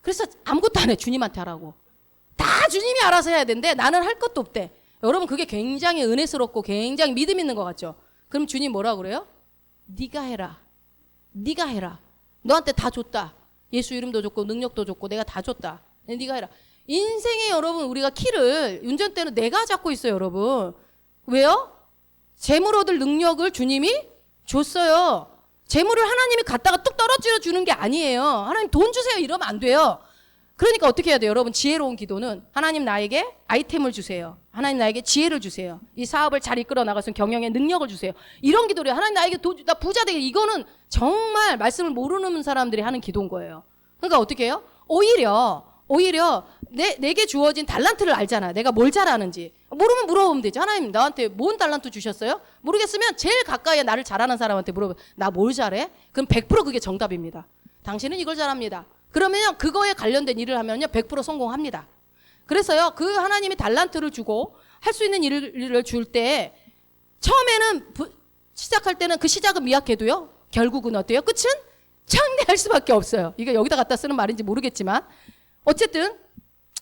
그래서 아무것도 안 해. 주님한테 하라고. 다 주님이 알아서 해야 되는데 나는 할 것도 없대. 여러분, 그게 굉장히 은혜스럽고 굉장히 믿음 있는 것 같죠? 그럼 주님 뭐라고 그래요? 네가 해라. 네가 해라. 너한테 다 줬다. 예수 이름도 줬고 능력도 줬고 내가 다 줬다. 네가 해라. 인생에 여러분, 우리가 키를, 운전대는 내가 잡고 있어요, 여러분. 왜요? 재물 얻을 능력을 주님이 줬어요. 재물을 하나님이 갖다가 뚝 떨어뜨려 주는 게 아니에요. 하나님 돈 주세요 이러면 안 돼요. 그러니까 어떻게 해야 돼요? 여러분, 지혜로운 기도는 하나님 나에게 아이템을 주세요. 하나님 나에게 지혜를 주세요. 이 사업을 잘 이끌어 나갈 수 있는 경영의 능력을 주세요. 이런 기도를, 하나님 나에게 나 부자 되게, 이거는 정말 말씀을 모르는 사람들이 하는 기도인 거예요. 그러니까 어떻게 해요? 오히려 내게 주어진 달란트를 알잖아. 내가 뭘 잘하는지. 모르면 물어보면 되죠. 하나님 나한테 뭔 달란트 주셨어요? 모르겠으면 제일 가까이에 나를 잘하는 사람한테 물어보면, 나 뭘 잘해? 그럼 100% 그게 정답입니다. 당신은 이걸 잘합니다. 그러면 그거에 관련된 일을 하면요 100% 성공합니다. 그래서요, 그 하나님이 달란트를 주고 할 수 있는 일을 줄 때 처음에는 시작할 때는 그 시작은 미약해도요, 결국은 어때요? 끝은 창대할 수밖에 없어요. 이게 여기다 갖다 쓰는 말인지 모르겠지만 어쨌든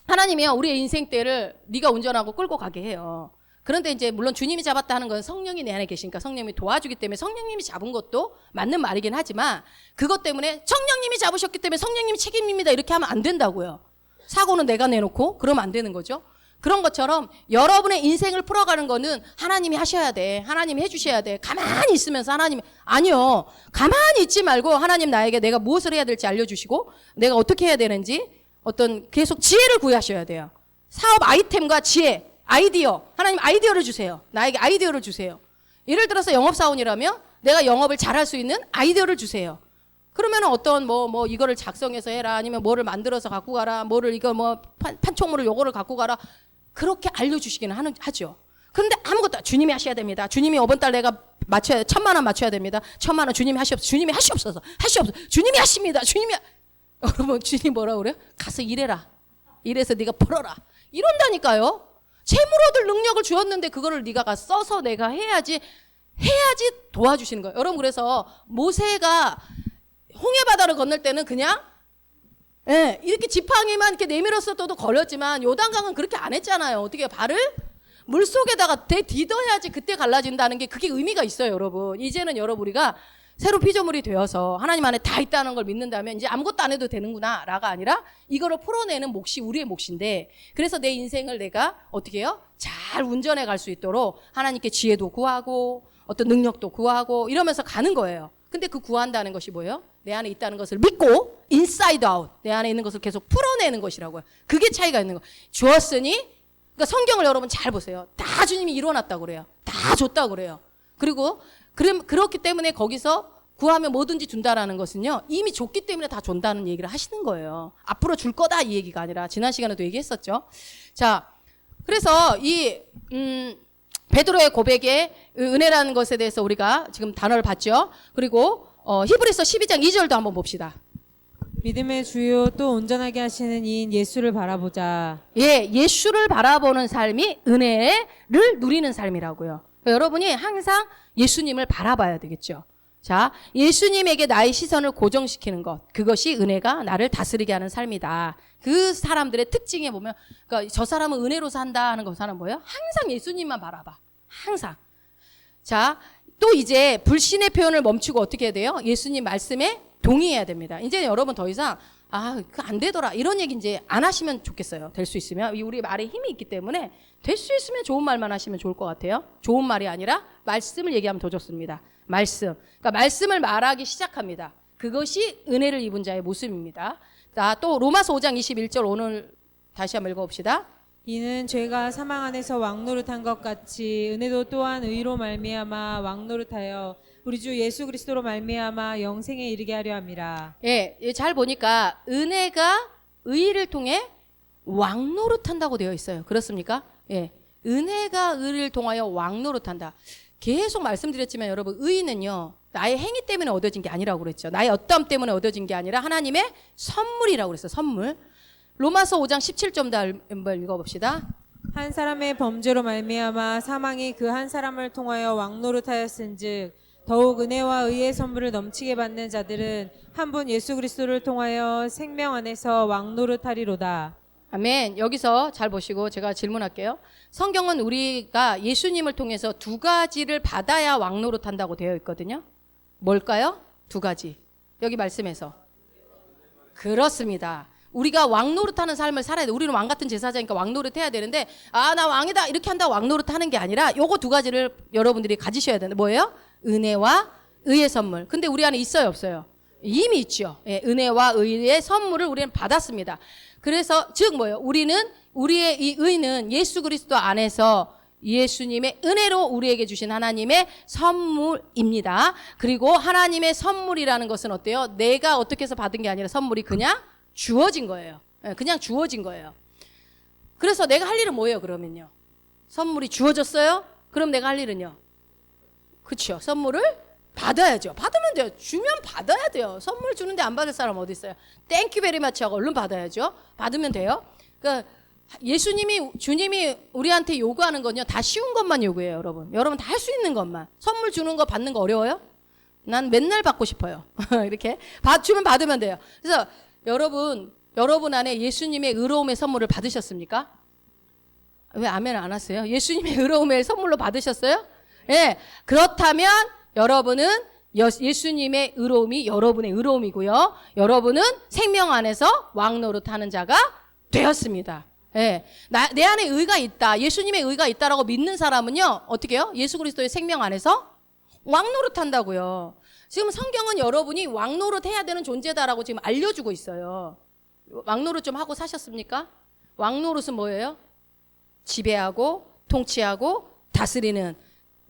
하나님이요, 우리의 인생대를 네가 운전하고 끌고 가게 해요. 그런데 이제 물론 주님이 잡았다 하는 건 성령이 내 안에 계시니까 성령님이 도와주기 때문에 성령님이 잡은 것도 맞는 말이긴 하지만, 그것 때문에 성령님이 잡으셨기 때문에 성령님이 책임입니다 이렇게 하면 안 된다고요. 사고는 내가 내놓고 그러면 안 되는 거죠. 그런 것처럼 여러분의 인생을 풀어가는 거는 하나님이 하셔야 돼. 하나님이 해주셔야 돼. 가만히 있으면서 하나님이, 아니요, 가만히 있지 말고 하나님 나에게 내가 무엇을 해야 될지 알려주시고 내가 어떻게 해야 되는지 어떤 계속 지혜를 구하셔야 돼요. 사업 아이템과 지혜, 아이디어, 하나님 아이디어를 주세요. 나에게 아이디어를 주세요. 예를 들어서 영업사원이라면 내가 영업을 잘할 수 있는 아이디어를 주세요. 그러면 어떤 이거를 작성해서 해라, 아니면 뭐를 만들어서 갖고 가라, 뭐를 이거 판촉물을 요거를 갖고 가라, 그렇게 알려주시기는 하죠. 그런데 아무것도 주님이 하셔야 됩니다. 주님이 이번 달 내가 맞춰야 1,000만 원 맞춰야 됩니다. 1,000만 원 주님이 하시옵소서. 주님이 하시옵소서. 주님이 하십니다. 여러분 주님 뭐라 그래요? 가서 일해라. 일해서 네가 벌어라. 이런다니까요. 재물 얻을 능력을 주었는데 그거를 네가 가서 써서 내가 해야지 도와주시는 거예요. 여러분 그래서 모세가 홍해 바다를 건널 때는 그냥 이렇게 지팡이만 이렇게 내밀었어도 걸렸지만 요단강은 그렇게 안 했잖아요. 어떻게 발을 물속에다가 디뎌야지 그때 갈라진다는 게 그게 의미가 있어요, 여러분. 이제는 여러분 우리가 새로운 피조물이 되어서 하나님 안에 다 있다는 걸 믿는다면 이제 아무것도 안 해도 되는구나 라가 아니라 이거를 풀어내는 몫이 우리의 몫인데, 그래서 내 인생을 내가 어떻게 해요? 잘 운전해 갈 수 있도록 하나님께 지혜도 구하고 어떤 능력도 구하고 이러면서 가는 거예요. 근데 그 구한다는 것이 뭐예요? 내 안에 있다는 것을 믿고 인사이드 아웃, 내 안에 있는 것을 계속 풀어내는 것이라고요. 그게 차이가 있는 거예요. 주었으니, 그러니까 성경을 여러분 잘 보세요. 다 주님이 이뤄놨다고 그래요. 다 줬다고 그래요. 그리고 그렇기 때문에 거기서 구하면 뭐든지 준다라는 것은요, 이미 줬기 때문에 다 준다는 얘기를 하시는 거예요. 앞으로 줄 거다 이 얘기가 아니라, 지난 시간에도 얘기했었죠. 자, 그래서 이 베드로의 고백의 은혜라는 것에 대해서 우리가 지금 단어를 봤죠. 그리고 히브리서 12장 2절도 한번 봅시다. 믿음의 주요 또 온전하게 하시는 이인 예수를 바라보자. 예, 예수를 바라보는 삶이 은혜를 누리는 삶이라고요. 여러분이 항상 예수님을 바라봐야 되겠죠. 자, 예수님에게 나의 시선을 고정시키는 것, 그것이 은혜가 나를 다스리게 하는 삶이다. 그 사람들의 특징에 보면, 그러니까 저 사람은 은혜로서 한다 하는 거 사람 뭐예요? 항상 예수님만 바라봐. 항상. 자, 또 이제 불신의 표현을 멈추고 어떻게 해야 돼요? 예수님 말씀에 동의해야 됩니다. 이제 여러분 더 이상 그거 안 되더라 이런 얘기 이제 안 하시면 좋겠어요. 될 수 있으면. 우리 말에 힘이 있기 때문에 될 수 있으면 좋은 말만 하시면 좋을 것 같아요. 좋은 말이 아니라 말씀을 얘기하면 더 좋습니다. 말씀. 그러니까 말씀을 말하기 시작합니다. 그것이 은혜를 입은 자의 모습입니다. 자, 또 로마서 5장 21절 오늘 다시 한번 읽어봅시다. 이는 죄가 사망 안에서 왕노릇한 것 같이 은혜도 또한 의로 말미암아 왕노릇하여 우리 주 예수 그리스도로 말미암아 영생에 이르게 하려 함이라. 예, 잘 보니까 은혜가 의를 통해 왕노릇한다고 되어 있어요. 그렇습니까? 예, 은혜가 의를 통하여 왕노릇한다. 계속 말씀드렸지만 여러분, 의는요 나의 행위 때문에 얻어진 게 아니라고 그랬죠. 나의 어떠함 때문에 얻어진 게 아니라 하나님의 선물이라고 그랬어요. 선물. 로마서 5장 17절 한번 읽어봅시다. 한 사람의 범죄로 말미암아 사망이 그 한 사람을 통하여 왕노릇하였은즉 더욱 은혜와 의의 선물을 넘치게 받는 자들은 한 분 예수 그리스도를 통하여 생명 안에서 왕노릇하리로다. 아멘. 여기서 잘 보시고 제가 질문할게요. 성경은 우리가 예수님을 통해서 두 가지를 받아야 왕노릇한다고 되어 있거든요. 뭘까요? 두 가지. 여기 말씀에서. 그렇습니다. 우리가 왕노릇하는 삶을 살아야 돼. 우리는 왕 같은 제사장이니까 왕노릇해야 되는데, 나 왕이다 이렇게 한다고 왕노릇하는 게 아니라 요거 두 가지를 여러분들이 가지셔야 되는데 뭐예요? 은혜와 의의 선물. 근데 우리 안에 있어요, 없어요? 이미 있죠. 예, 은혜와 의의 선물을 우리는 받았습니다. 그래서 즉 뭐예요? 우리의 이 의는 예수 그리스도 안에서 예수님의 은혜로 우리에게 주신 하나님의 선물입니다. 그리고 하나님의 선물이라는 것은 어때요? 내가 어떻게 해서 받은 게 아니라 선물이 그냥 주어진 거예요. 그냥 주어진 거예요. 그래서 내가 할 일은 뭐예요, 그러면요? 선물이 주어졌어요? 그럼 내가 할 일은요? 그렇죠. 선물을 받아야죠. 받으면 돼요. 주면 받아야 돼요. 선물 주는데 안 받을 사람 어디 있어요? 땡큐 베리 마치 하고 얼른 받아야죠. 받으면 돼요. 그러니까 주님이 우리한테 요구하는 건요, 다 쉬운 것만 요구해요, 여러분. 여러분 다 할 수 있는 것만. 선물 주는 거 받는 거 어려워요? 난 맨날 받고 싶어요. 이렇게 주면 받으면 돼요. 그래서 여러분 안에 예수님의 의로움의 선물을 받으셨습니까? 왜 아멘 안 하세요? 예수님의 의로움의 선물로 받으셨어요? 예. 그렇다면 여러분은 예수님의 의로움이 여러분의 의로움이고요. 여러분은 생명 안에서 왕노릇하는 자가 되었습니다. 예. 내 안에 의가 있다. 예수님의 의가 있다라고 믿는 사람은요, 어떻게 해요? 예수 그리스도의 생명 안에서 왕노릇한다고요. 지금 성경은 여러분이 왕노릇 해야 되는 존재다라고 지금 알려주고 있어요. 왕노릇 좀 하고 사셨습니까? 왕노릇은 뭐예요? 지배하고 통치하고 다스리는,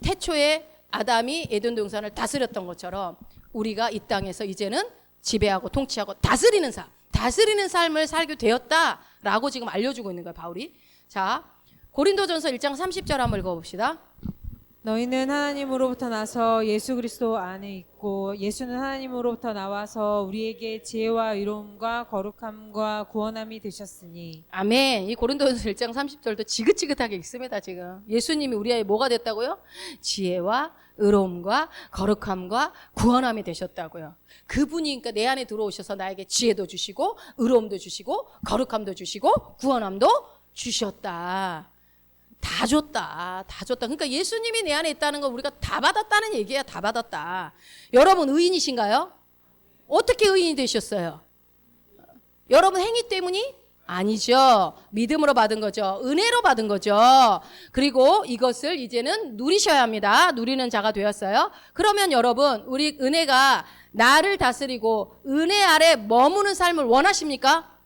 태초에 아담이 에덴 동산을 다스렸던 것처럼 우리가 이 땅에서 이제는 지배하고 통치하고 다스리는 삶을 살게 되었다라고 지금 알려주고 있는 거예요, 바울이. 자, 고린도전서 1장 30절 한번 읽어봅시다. 너희는 하나님으로부터 나서 예수 그리스도 안에 있고 예수는 하나님으로부터 나와서 우리에게 지혜와 의로움과 거룩함과 구원함이 되셨으니. 아멘. 이 고린도전서 1장 30절도 지긋지긋하게 읽습니다, 지금. 예수님이 우리의 뭐가 됐다고요? 지혜와 의로움과 거룩함과 구원함이 되셨다고요. 그분이 그러니까 내 안에 들어오셔서 나에게 지혜도 주시고 의로움도 주시고 거룩함도 주시고 구원함도 주셨다. 다 줬다. 그러니까 예수님이 내 안에 있다는 건 우리가 다 받았다는 얘기야. 다 받았다. 여러분 의인이신가요? 어떻게 의인이 되셨어요? 여러분 행위 때문이? 아니죠. 믿음으로 받은 거죠. 은혜로 받은 거죠. 그리고 이것을 이제는 누리셔야 합니다. 누리는 자가 되었어요. 그러면 여러분 우리 은혜가 나를 다스리고 은혜 아래 머무는 삶을 원하십니까?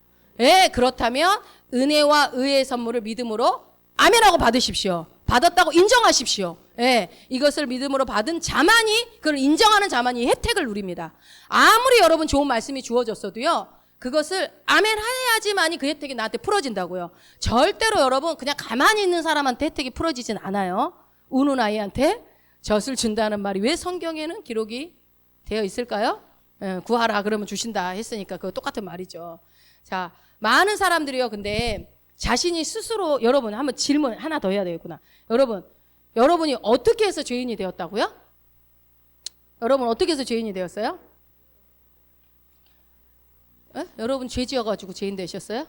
예, 그렇다면 은혜와 의의 선물을 믿음으로 아멘하고 받으십시오. 받았다고 인정하십시오. 예, 이것을 믿음으로 받은 자만이, 그걸 인정하는 자만이 혜택을 누립니다. 아무리 여러분 좋은 말씀이 주어졌어도요, 그것을 아멘 해야지만이 그 혜택이 나한테 풀어진다고요. 절대로 여러분 그냥 가만히 있는 사람한테 혜택이 풀어지진 않아요. 우는 아이한테 젖을 준다는 말이 왜 성경에는 기록이 되어 있을까요? 예, 구하라 그러면 주신다 했으니까 그거 똑같은 말이죠. 자, 많은 사람들이요, 근데 자신이 스스로, 여러분 한번 질문 하나 더 해야 되겠구나. 여러분이 어떻게 해서 죄인이 되었다고요? 여러분 어떻게 해서 죄인이 되었어요? 에? 여러분 죄 지어가지고 죄인 되셨어요?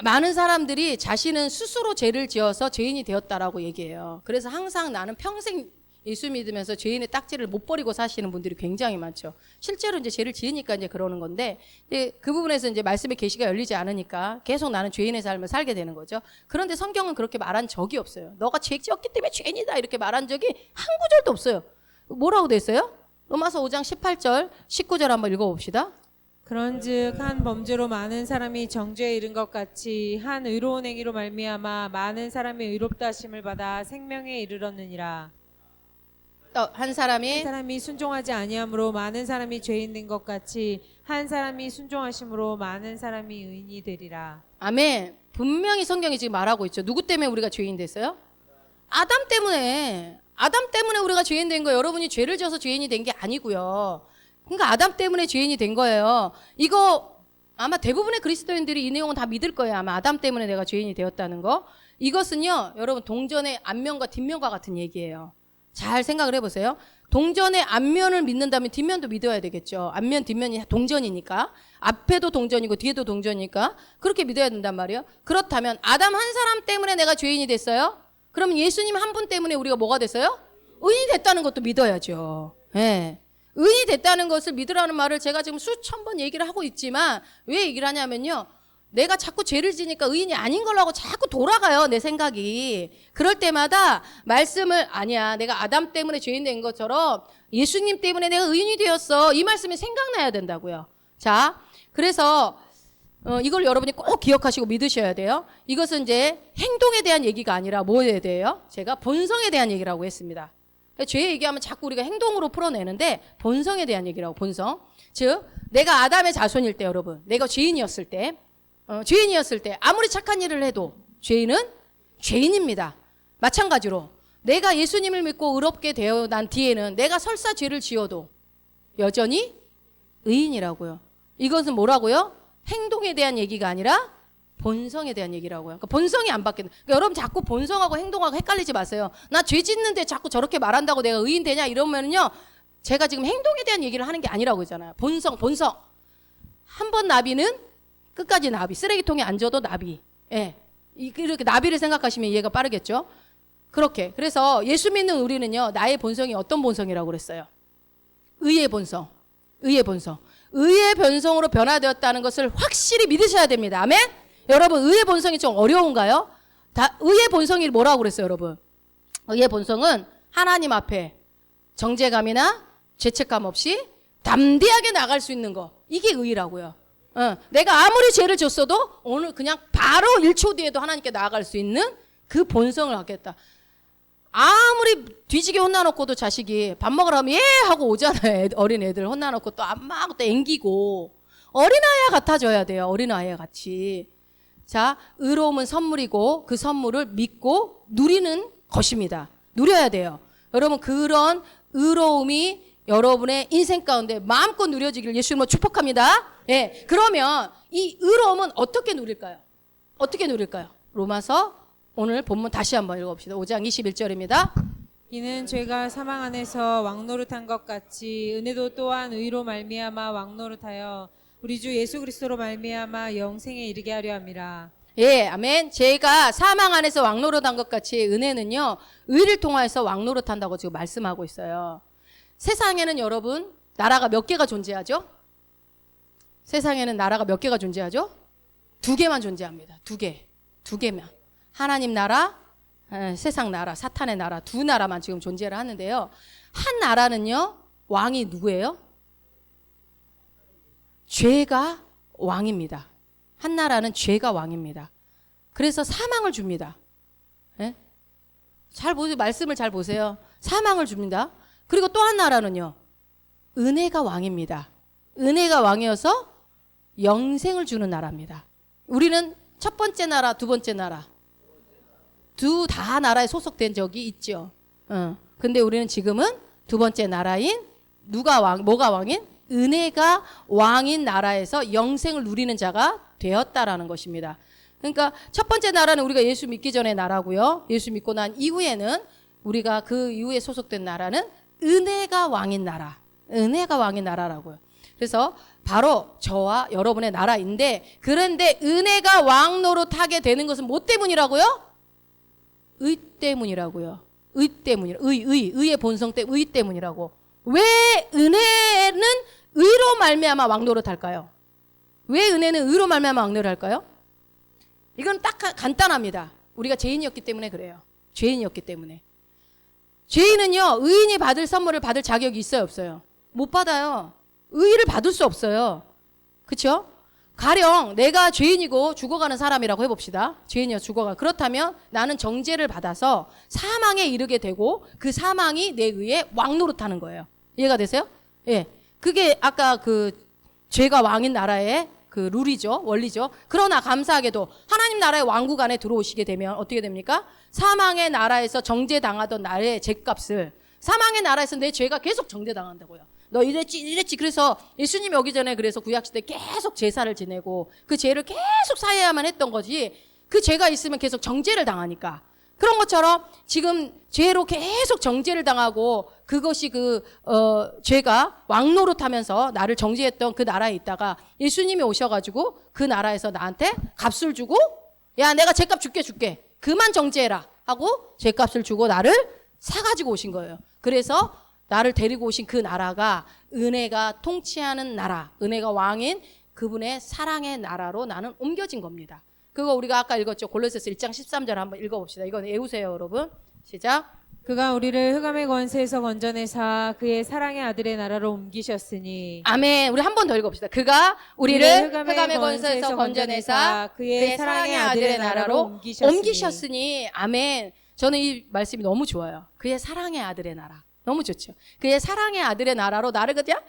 많은 사람들이 자신은 스스로 죄를 지어서 죄인이 되었다라고 얘기해요. 그래서 항상 나는 평생 예수 믿으면서 죄인의 딱지를 못 버리고 사시는 분들이 굉장히 많죠. 실제로 이제 죄를 지으니까 이제 그러는 건데, 이제 그 부분에서 이제 말씀의 계시가 열리지 않으니까 계속 나는 죄인의 삶을 살게 되는 거죠. 그런데 성경은 그렇게 말한 적이 없어요. 너가 죄 지었기 때문에 죄인이다 이렇게 말한 적이 한 구절도 없어요. 뭐라고 돼 있어요? 로마서 5장 18절, 19절 한번 읽어봅시다. 그런즉 한 범죄로 많은 사람이 정죄에 이른 것 같이 한 의로운 행위로 말미암아 많은 사람이 의롭다 하심을 받아 생명에 이르렀느니라. 한 사람이 순종하지 아니함으로 많은 사람이 죄인 된 것 같이 한 사람이 순종하심으로 많은 사람이 의인이 되리라. 아멘. 분명히 성경이 지금 말하고 있죠. 누구 때문에 우리가 죄인 됐어요? 아담 때문에 우리가 죄인 된 거예요. 여러분이 죄를 지어서 죄인이 된 게 아니고요. 그러니까 아담 때문에 죄인이 된 거예요. 이거 아마 대부분의 그리스도인들이 이 내용은 다 믿을 거예요. 아마 아담 때문에 내가 죄인이 되었다는 거. 이것은요, 여러분 동전의 앞면과 뒷면과 같은 얘기예요. 잘 생각을 해보세요. 동전의 앞면을 믿는다면 뒷면도 믿어야 되겠죠. 앞면 뒷면이 동전이니까, 앞에도 동전이고 뒤에도 동전이니까 그렇게 믿어야 된단 말이에요. 그렇다면 아담 한 사람 때문에 내가 죄인이 됐어요? 그럼 예수님 한 분 때문에 우리가 뭐가 됐어요? 의인이 됐다는 것도 믿어야죠. 예. 의인이 됐다는 것을 믿으라는 말을 제가 지금 수천 번 얘기를 하고 있지만 왜 얘기를 하냐면요, 내가 자꾸 죄를 지니까 의인이 아닌 걸로 하고 자꾸 돌아가요, 내 생각이. 그럴 때마다 말씀을, 아니야, 내가 아담 때문에 죄인 된 것처럼 예수님 때문에 내가 의인이 되었어, 이 말씀이 생각나야 된다고요. 자, 그래서 이걸 여러분이 꼭 기억하시고 믿으셔야 돼요. 이것은 이제 행동에 대한 얘기가 아니라 뭐에 대해요? 제가 본성에 대한 얘기라고 했습니다. 죄 얘기하면 자꾸 우리가 행동으로 풀어내는데 본성에 대한 얘기라고. 본성. 즉 내가 아담의 자손일 때, 여러분, 내가 죄인이었을 때 아무리 착한 일을 해도 죄인은 죄인입니다. 마찬가지로 내가 예수님을 믿고 의롭게 되어 난 뒤에는 내가 설사 죄를 지어도 여전히 의인이라고요. 이것은 뭐라고요? 행동에 대한 얘기가 아니라 본성에 대한 얘기라고요. 그러니까 본성이 안 바뀌는. 그러니까 여러분 자꾸 본성하고 행동하고 헷갈리지 마세요. 나 죄 짓는데 자꾸 저렇게 말한다고 내가 의인 되냐 이러면요, 제가 지금 행동에 대한 얘기를 하는 게 아니라고 했잖아요. 본성. 한 번 나비는 끝까지 나비. 쓰레기통에 앉아도 나비. 예. 이렇게 나비를 생각하시면 이해가 빠르겠죠? 그렇게. 그래서 예수 믿는 우리는요, 나의 본성이 어떤 본성이라고 그랬어요? 의의 본성. 의의 본성으로 변화되었다는 것을 확실히 믿으셔야 됩니다. 아멘? 여러분, 의의 본성이 좀 어려운가요? 의의 본성이 뭐라고 그랬어요, 여러분? 의의 본성은 하나님 앞에 정죄감이나 죄책감 없이 담대하게 나갈 수 있는 거. 이게 의라고요. 내가 아무리 죄를 졌어도 오늘 그냥 바로 1초 뒤에도 하나님께 나아갈 수 있는 그 본성을 갖겠다. 아무리 뒤지게 혼나놓고도 자식이 밥 먹으러 하면 예 하고 오잖아요. 어린 애들 혼나놓고 또 막 또 앵기고 어린아이와 같아져야 돼요. 어린아이와 같이. 자, 의로움은 선물이고 그 선물을 믿고 누리는 것입니다. 누려야 돼요. 여러분 그런 의로움이 여러분의 인생 가운데 마음껏 누려지기를 예수님으로 축복합니다. 예, 그러면 이 의로움은 어떻게 누릴까요? 어떻게 누릴까요? 로마서 오늘 본문 다시 한번 읽어봅시다. 5장 21절입니다. 이는 죄가 사망 안에서 왕노릇한 것 같이 은혜도 또한 의로 말미암아 왕노릇하여 우리 주 예수 그리스도로 말미암아 영생에 이르게 하려 함이라. 예, 아멘. 죄가 사망 안에서 왕노릇한 것 같이 은혜는요, 의를 통하여서 왕노릇한다고 지금 말씀하고 있어요. 세상에는 여러분, 나라가 몇 개가 존재하죠? 세상에는 나라가 몇 개가 존재하죠? 2개만 존재합니다. 2개. 2개만. 하나님 나라, 세상 나라, 사탄의 나라, 2 나라만 지금 존재를 하는데요. 한 나라는요, 왕이 누구예요? 죄가 왕입니다. 한 나라는 죄가 왕입니다. 그래서 사망을 줍니다. 예? 잘 보세요. 말씀을 잘 보세요. 사망을 줍니다. 그리고 또 한 나라는요. 은혜가 왕입니다. 은혜가 왕이어서 영생을 주는 나라입니다. 우리는 첫 번째 나라, 두 번째 나라. 다 나라에 소속된 적이 있죠. 근데 우리는 지금은 두 번째 나라인 뭐가 왕인? 은혜가 왕인 나라에서 영생을 누리는 자가 되었다라는 것입니다. 그러니까 첫 번째 나라는 우리가 예수 믿기 전의 나라고요. 예수 믿고 난 이후에는 우리가 그 이후에 소속된 나라는 은혜가 왕인 나라. 은혜가 왕인 나라라고요. 그래서 바로 저와 여러분의 나라인데, 그런데 은혜가 왕 노릇하게 되는 것은 뭐 때문이라고요? 의 때문이라고요. 의 때문이라. 의의 본성 때문에 의 때문이라고. 왜 은혜는 의로 말미암아 왕 노릇할까요? 왜 은혜는 의로 말미암아 왕 노릇할까요? 이건 딱 간단합니다. 우리가 죄인이었기 때문에 그래요. 죄인이었기 때문에. 죄인은요, 의인이 받을 선물을 받을 자격이 있어요, 없어요? 못 받아요. 의의를 받을 수 없어요. 그렇죠? 가령 내가 죄인이고 죽어가는 사람이라고 해봅시다. 죄인이어 죽어가. 그렇다면 나는 정죄를 받아서 사망에 이르게 되고 그 사망이 내 의에 왕노릇하는 거예요. 이해가 되세요? 예. 그게 아까 그 죄가 왕인 나라의 그 룰이죠. 원리죠. 그러나 감사하게도 하나님 나라의 왕국 안에 들어오시게 되면 어떻게 됩니까? 사망의 나라에서 정죄당하던 나의 죄값을, 사망의 나라에서 내 죄가 계속 정죄당한다고요. 너 이랬지. 그래서 예수님이 오기 전에 그래서 구약시대 계속 제사를 지내고 그 죄를 계속 사해야만 했던 거지, 그 죄가 있으면 계속 정죄를 당하니까. 그런 것처럼 지금 죄로 계속 정죄를 당하고 그것이 죄가 왕노릇하면서 나를 정죄했던 그 나라에 있다가 예수님이 오셔가지고 그 나라에서 나한테 값을 주고, 야 내가 죄값 줄게 그만 정죄해라 하고 죄값을 주고 나를 사가지고 오신 거예요. 그래서 나를 데리고 오신 그 나라가 은혜가 통치하는 나라, 은혜가 왕인 그분의 사랑의 나라로 나는 옮겨진 겁니다. 그거 우리가 아까 읽었죠. 골로새서 1장 13절 한번 읽어봅시다. 이건 외우세요, 여러분. 시작. 그가 우리를 흑암의 권세에서 건져내사 그의 사랑의 아들의 나라로 옮기셨으니. 아멘. 우리 한 번 더 읽어봅시다. 그가 우리를 흑암의 권세에서 건져내사 그의 사랑의 아들의 나라로 옮기셨으니. 아멘. 저는 이 말씀이 너무 좋아요. 그의 사랑의 아들의 나라. 너무 좋죠. 그의 사랑의 아들의 나라로 나를 그냥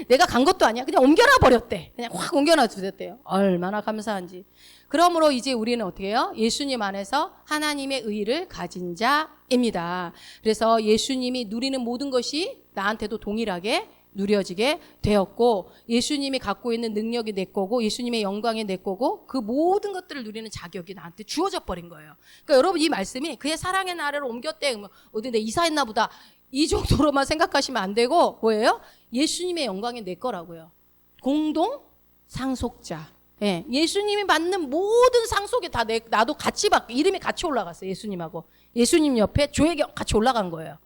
내가 간 것도 아니야. 그냥 옮겨놔 버렸대. 그냥 확 옮겨놔 주셨대요. 얼마나 감사한지. 그러므로 이제 우리는 어떻게 해요? 예수님 안에서 하나님의 의를 가진 자입니다. 그래서 예수님이 누리는 모든 것이 나한테도 동일하게 누려지게 되었고, 예수님이 갖고 있는 능력이 내 거고 예수님의 영광이 내 거고 그 모든 것들을 누리는 자격이 나한테 주어져 버린 거예요. 그러니까 여러분 이 말씀이 그의 사랑의 나라를 옮겼대. 어디 내 이사했나 보다. 이 정도로만 생각하시면 안 되고 뭐예요? 예수님의 영광이 내 거라고요. 공동 상속자. 예, 예수님이 받는 모든 상속에 다 나도 같이 받고 이름이 같이 올라갔어요. 예수님하고. 예수님 옆에 조회경 같이 올라간 거예요.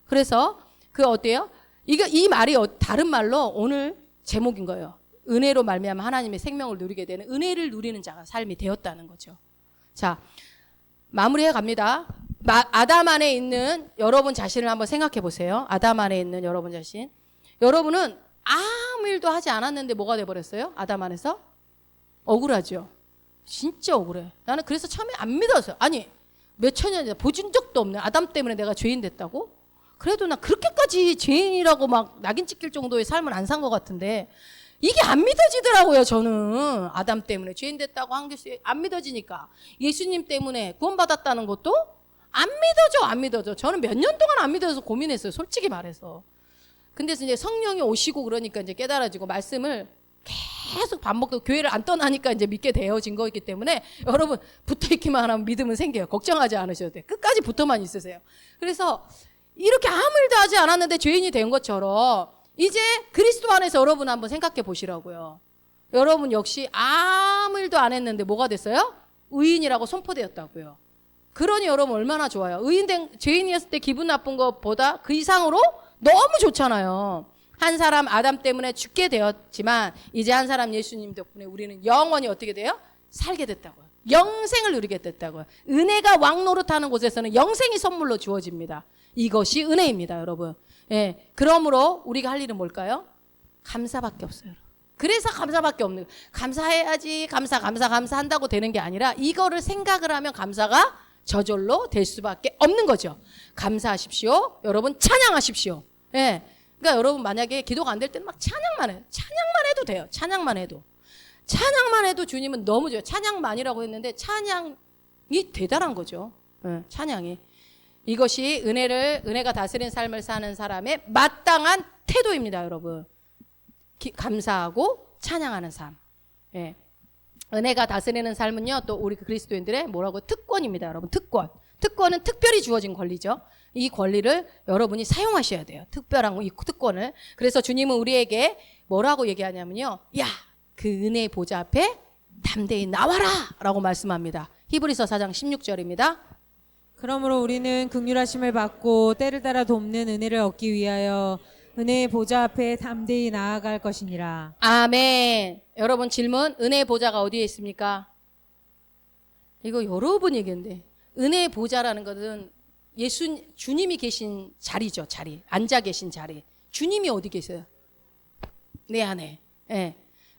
그래서 그 어때요? 이 말이 다른 말로 오늘 제목인 거예요. 은혜로 말미암아 하나님의 생명을 누리게 되는, 은혜를 누리는 자가 삶이 되었다는 거죠. 자, 마무리해 갑니다. 아담 안에 있는 여러분 자신을 한번 생각해 보세요. 아담 안에 있는 여러분 자신. 여러분은 아무 일도 하지 않았는데 뭐가 돼버렸어요? 아담 안에서? 억울하죠. 진짜 억울해. 나는 그래서 처음에 안 믿었어요. 아니, 몇천 년 보준 적도 없는 아담 때문에 내가 죄인 됐다고? 그래도 나 그렇게까지 죄인이라고 막 낙인 찍힐 정도의 삶을 안 산 것 같은데 이게 안 믿어지더라고요. 저는 아담 때문에 죄인 됐다고 한 게 안 믿어지니까 예수님 때문에 구원받았다는 것도 안 믿어져. 저는 몇 년 동안 안 믿어서 고민했어요. 솔직히 말해서. 근데 이제 성령이 오시고 그러니까 이제 깨달아지고 말씀을 계속 반복도 교회를 안 떠나니까 이제 믿게 되어진 거기 때문에 여러분 붙어있기만 하면 믿음은 생겨요. 걱정하지 않으셔도 돼요. 끝까지 붙어만 있으세요. 그래서 이렇게 아무 일도 하지 않았는데 죄인이 된 것처럼 이제 그리스도 안에서 여러분 한번 생각해 보시라고요. 여러분 역시 아무 일도 안 했는데 뭐가 됐어요? 의인이라고 선포되었다고요. 그러니 여러분 얼마나 좋아요. 죄인이었을 때 기분 나쁜 것보다 그 이상으로 너무 좋잖아요. 한 사람 아담 때문에 죽게 되었지만 이제 한 사람 예수님 덕분에 우리는 영원히 어떻게 돼요? 살게 됐다고요. 영생을 누리게 됐다고요. 은혜가 왕노릇하는 곳에서는 영생이 선물로 주어집니다. 이것이 은혜입니다, 여러분. 예, 그러므로 우리가 할 일은 뭘까요? 감사밖에 없어요. 그래서 감사밖에 없는 거예요. 감사해야지 감사 한다고 되는 게 아니라 이거를 생각을 하면 감사가 저절로 될 수밖에 없는 거죠. 감사하십시오. 여러분 찬양하십시오. 예. 그러니까 여러분 만약에 기도가 안 될 때는 막 찬양만 해도 돼요. 찬양만 해도 주님은 너무 좋아요. 찬양만이라고 했는데 찬양이 대단한 거죠. 예, 찬양이. 이것이 은혜가 다스린 삶을 사는 사람의 마땅한 태도입니다, 여러분. 감사하고 찬양하는 삶. 예. 은혜가 다스리는 삶은요, 또 우리 그리스도인들의 뭐라고? 특권입니다, 여러분. 특권은 특별히 주어진 권리죠. 이 권리를 여러분이 사용하셔야 돼요. 특별한 이 특권을. 그래서 주님은 우리에게 뭐라고 얘기하냐면요. 야, 그 은혜의 보좌 앞에 담대히 나와라! 라고 말씀합니다. 히브리서 4장 16절입니다. 그러므로 우리는 긍휼하심을 받고 때를 따라 돕는 은혜를 얻기 위하여 은혜의 보좌 앞에 담대히 나아갈 것이니라. 아멘. 여러분 질문, 은혜의 보좌가 어디에 있습니까? 이거 여러분 얘기인데 은혜의 보좌라는 것은 주님이 계신 자리죠. 자리. 앉아 계신 자리. 주님이 어디 계세요? 내 안에. 예.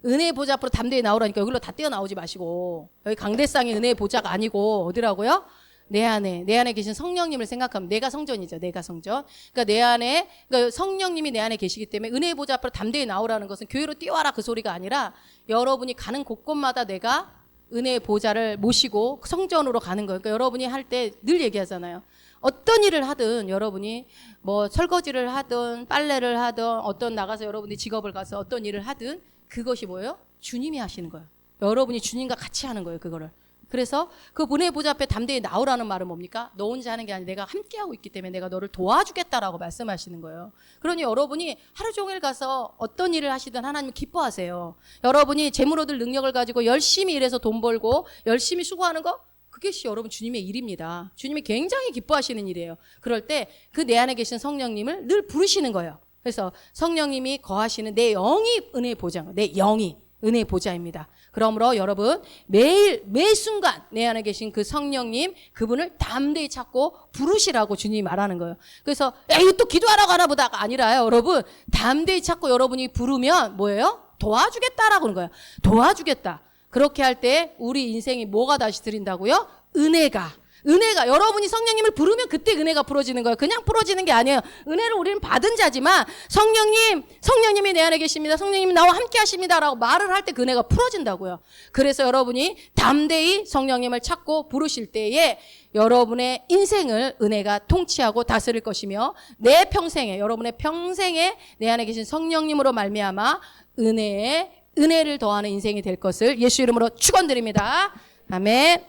은혜의 보좌 앞으로 담대히 나오라니까 여기로 다 뛰어나오지 마시고 여기 강대상이 은혜의 보좌가 아니고 어디라고요? 내 안에 계신 성령님을 생각하면 내가 성전이죠. 내가 성전. 그러니까 성령님이 내 안에 계시기 때문에 은혜의 보좌 앞으로 담대히 나오라는 것은 교회로 뛰어와라 그 소리가 아니라 여러분이 가는 곳곳마다 내가 은혜의 보좌를 모시고 성전으로 가는 거예요. 그러니까 여러분이 할 때 늘 얘기하잖아요. 어떤 일을 하든 여러분이 뭐 설거지를 하든 빨래를 하든 어떤 나가서 여러분이 직업을 가서 어떤 일을 하든 그것이 뭐예요? 주님이 하시는 거예요. 여러분이 주님과 같이 하는 거예요. 그거를. 그래서 그 은혜의 보좌 앞에 담대히 나오라는 말은 뭡니까? 너 혼자 하는 게 아니라 내가 함께하고 있기 때문에 내가 너를 도와주겠다라고 말씀하시는 거예요. 그러니 여러분이 하루 종일 가서 어떤 일을 하시든 하나님을 기뻐하세요. 여러분이 재물 얻을 능력을 가지고 열심히 일해서 돈 벌고 열심히 수고하는 거 그것이 여러분 주님의 일입니다. 주님이 굉장히 기뻐하시는 일이에요. 그럴 때 그 내 안에 계신 성령님을 늘 부르시는 거예요. 그래서 성령님이 거하시는 내 영이 은혜의 보좌, 내 영이 은혜의 보좌입니다. 그러므로 여러분 매 순간 내 안에 계신 그 성령님 그분을 담대히 찾고 부르시라고 주님이 말하는 거예요. 그래서 야 이거 또 기도하러 가나 보다가 아니라요. 여러분 담대히 찾고 여러분이 부르면 뭐예요? 도와주겠다라고 하는 거예요. 도와주겠다. 그렇게 할 때 우리 인생이 뭐가 다시 드린다고요? 은혜가 여러분이 성령님을 부르면 그때 은혜가 풀어지는 거예요. 그냥 풀어지는 게 아니에요. 은혜를 우리는 받은 자지만 성령님이 내 안에 계십니다. 성령님이 나와 함께 하십니다라고 말을 할 때 그 은혜가 풀어진다고요. 그래서 여러분이 담대히 성령님을 찾고 부르실 때에 여러분의 인생을 은혜가 통치하고 다스릴 것이며 내 평생에 여러분의 평생에 내 안에 계신 성령님으로 말미암아 은혜를 더하는 인생이 될 것을 예수 이름으로 축원드립니다. 아멘.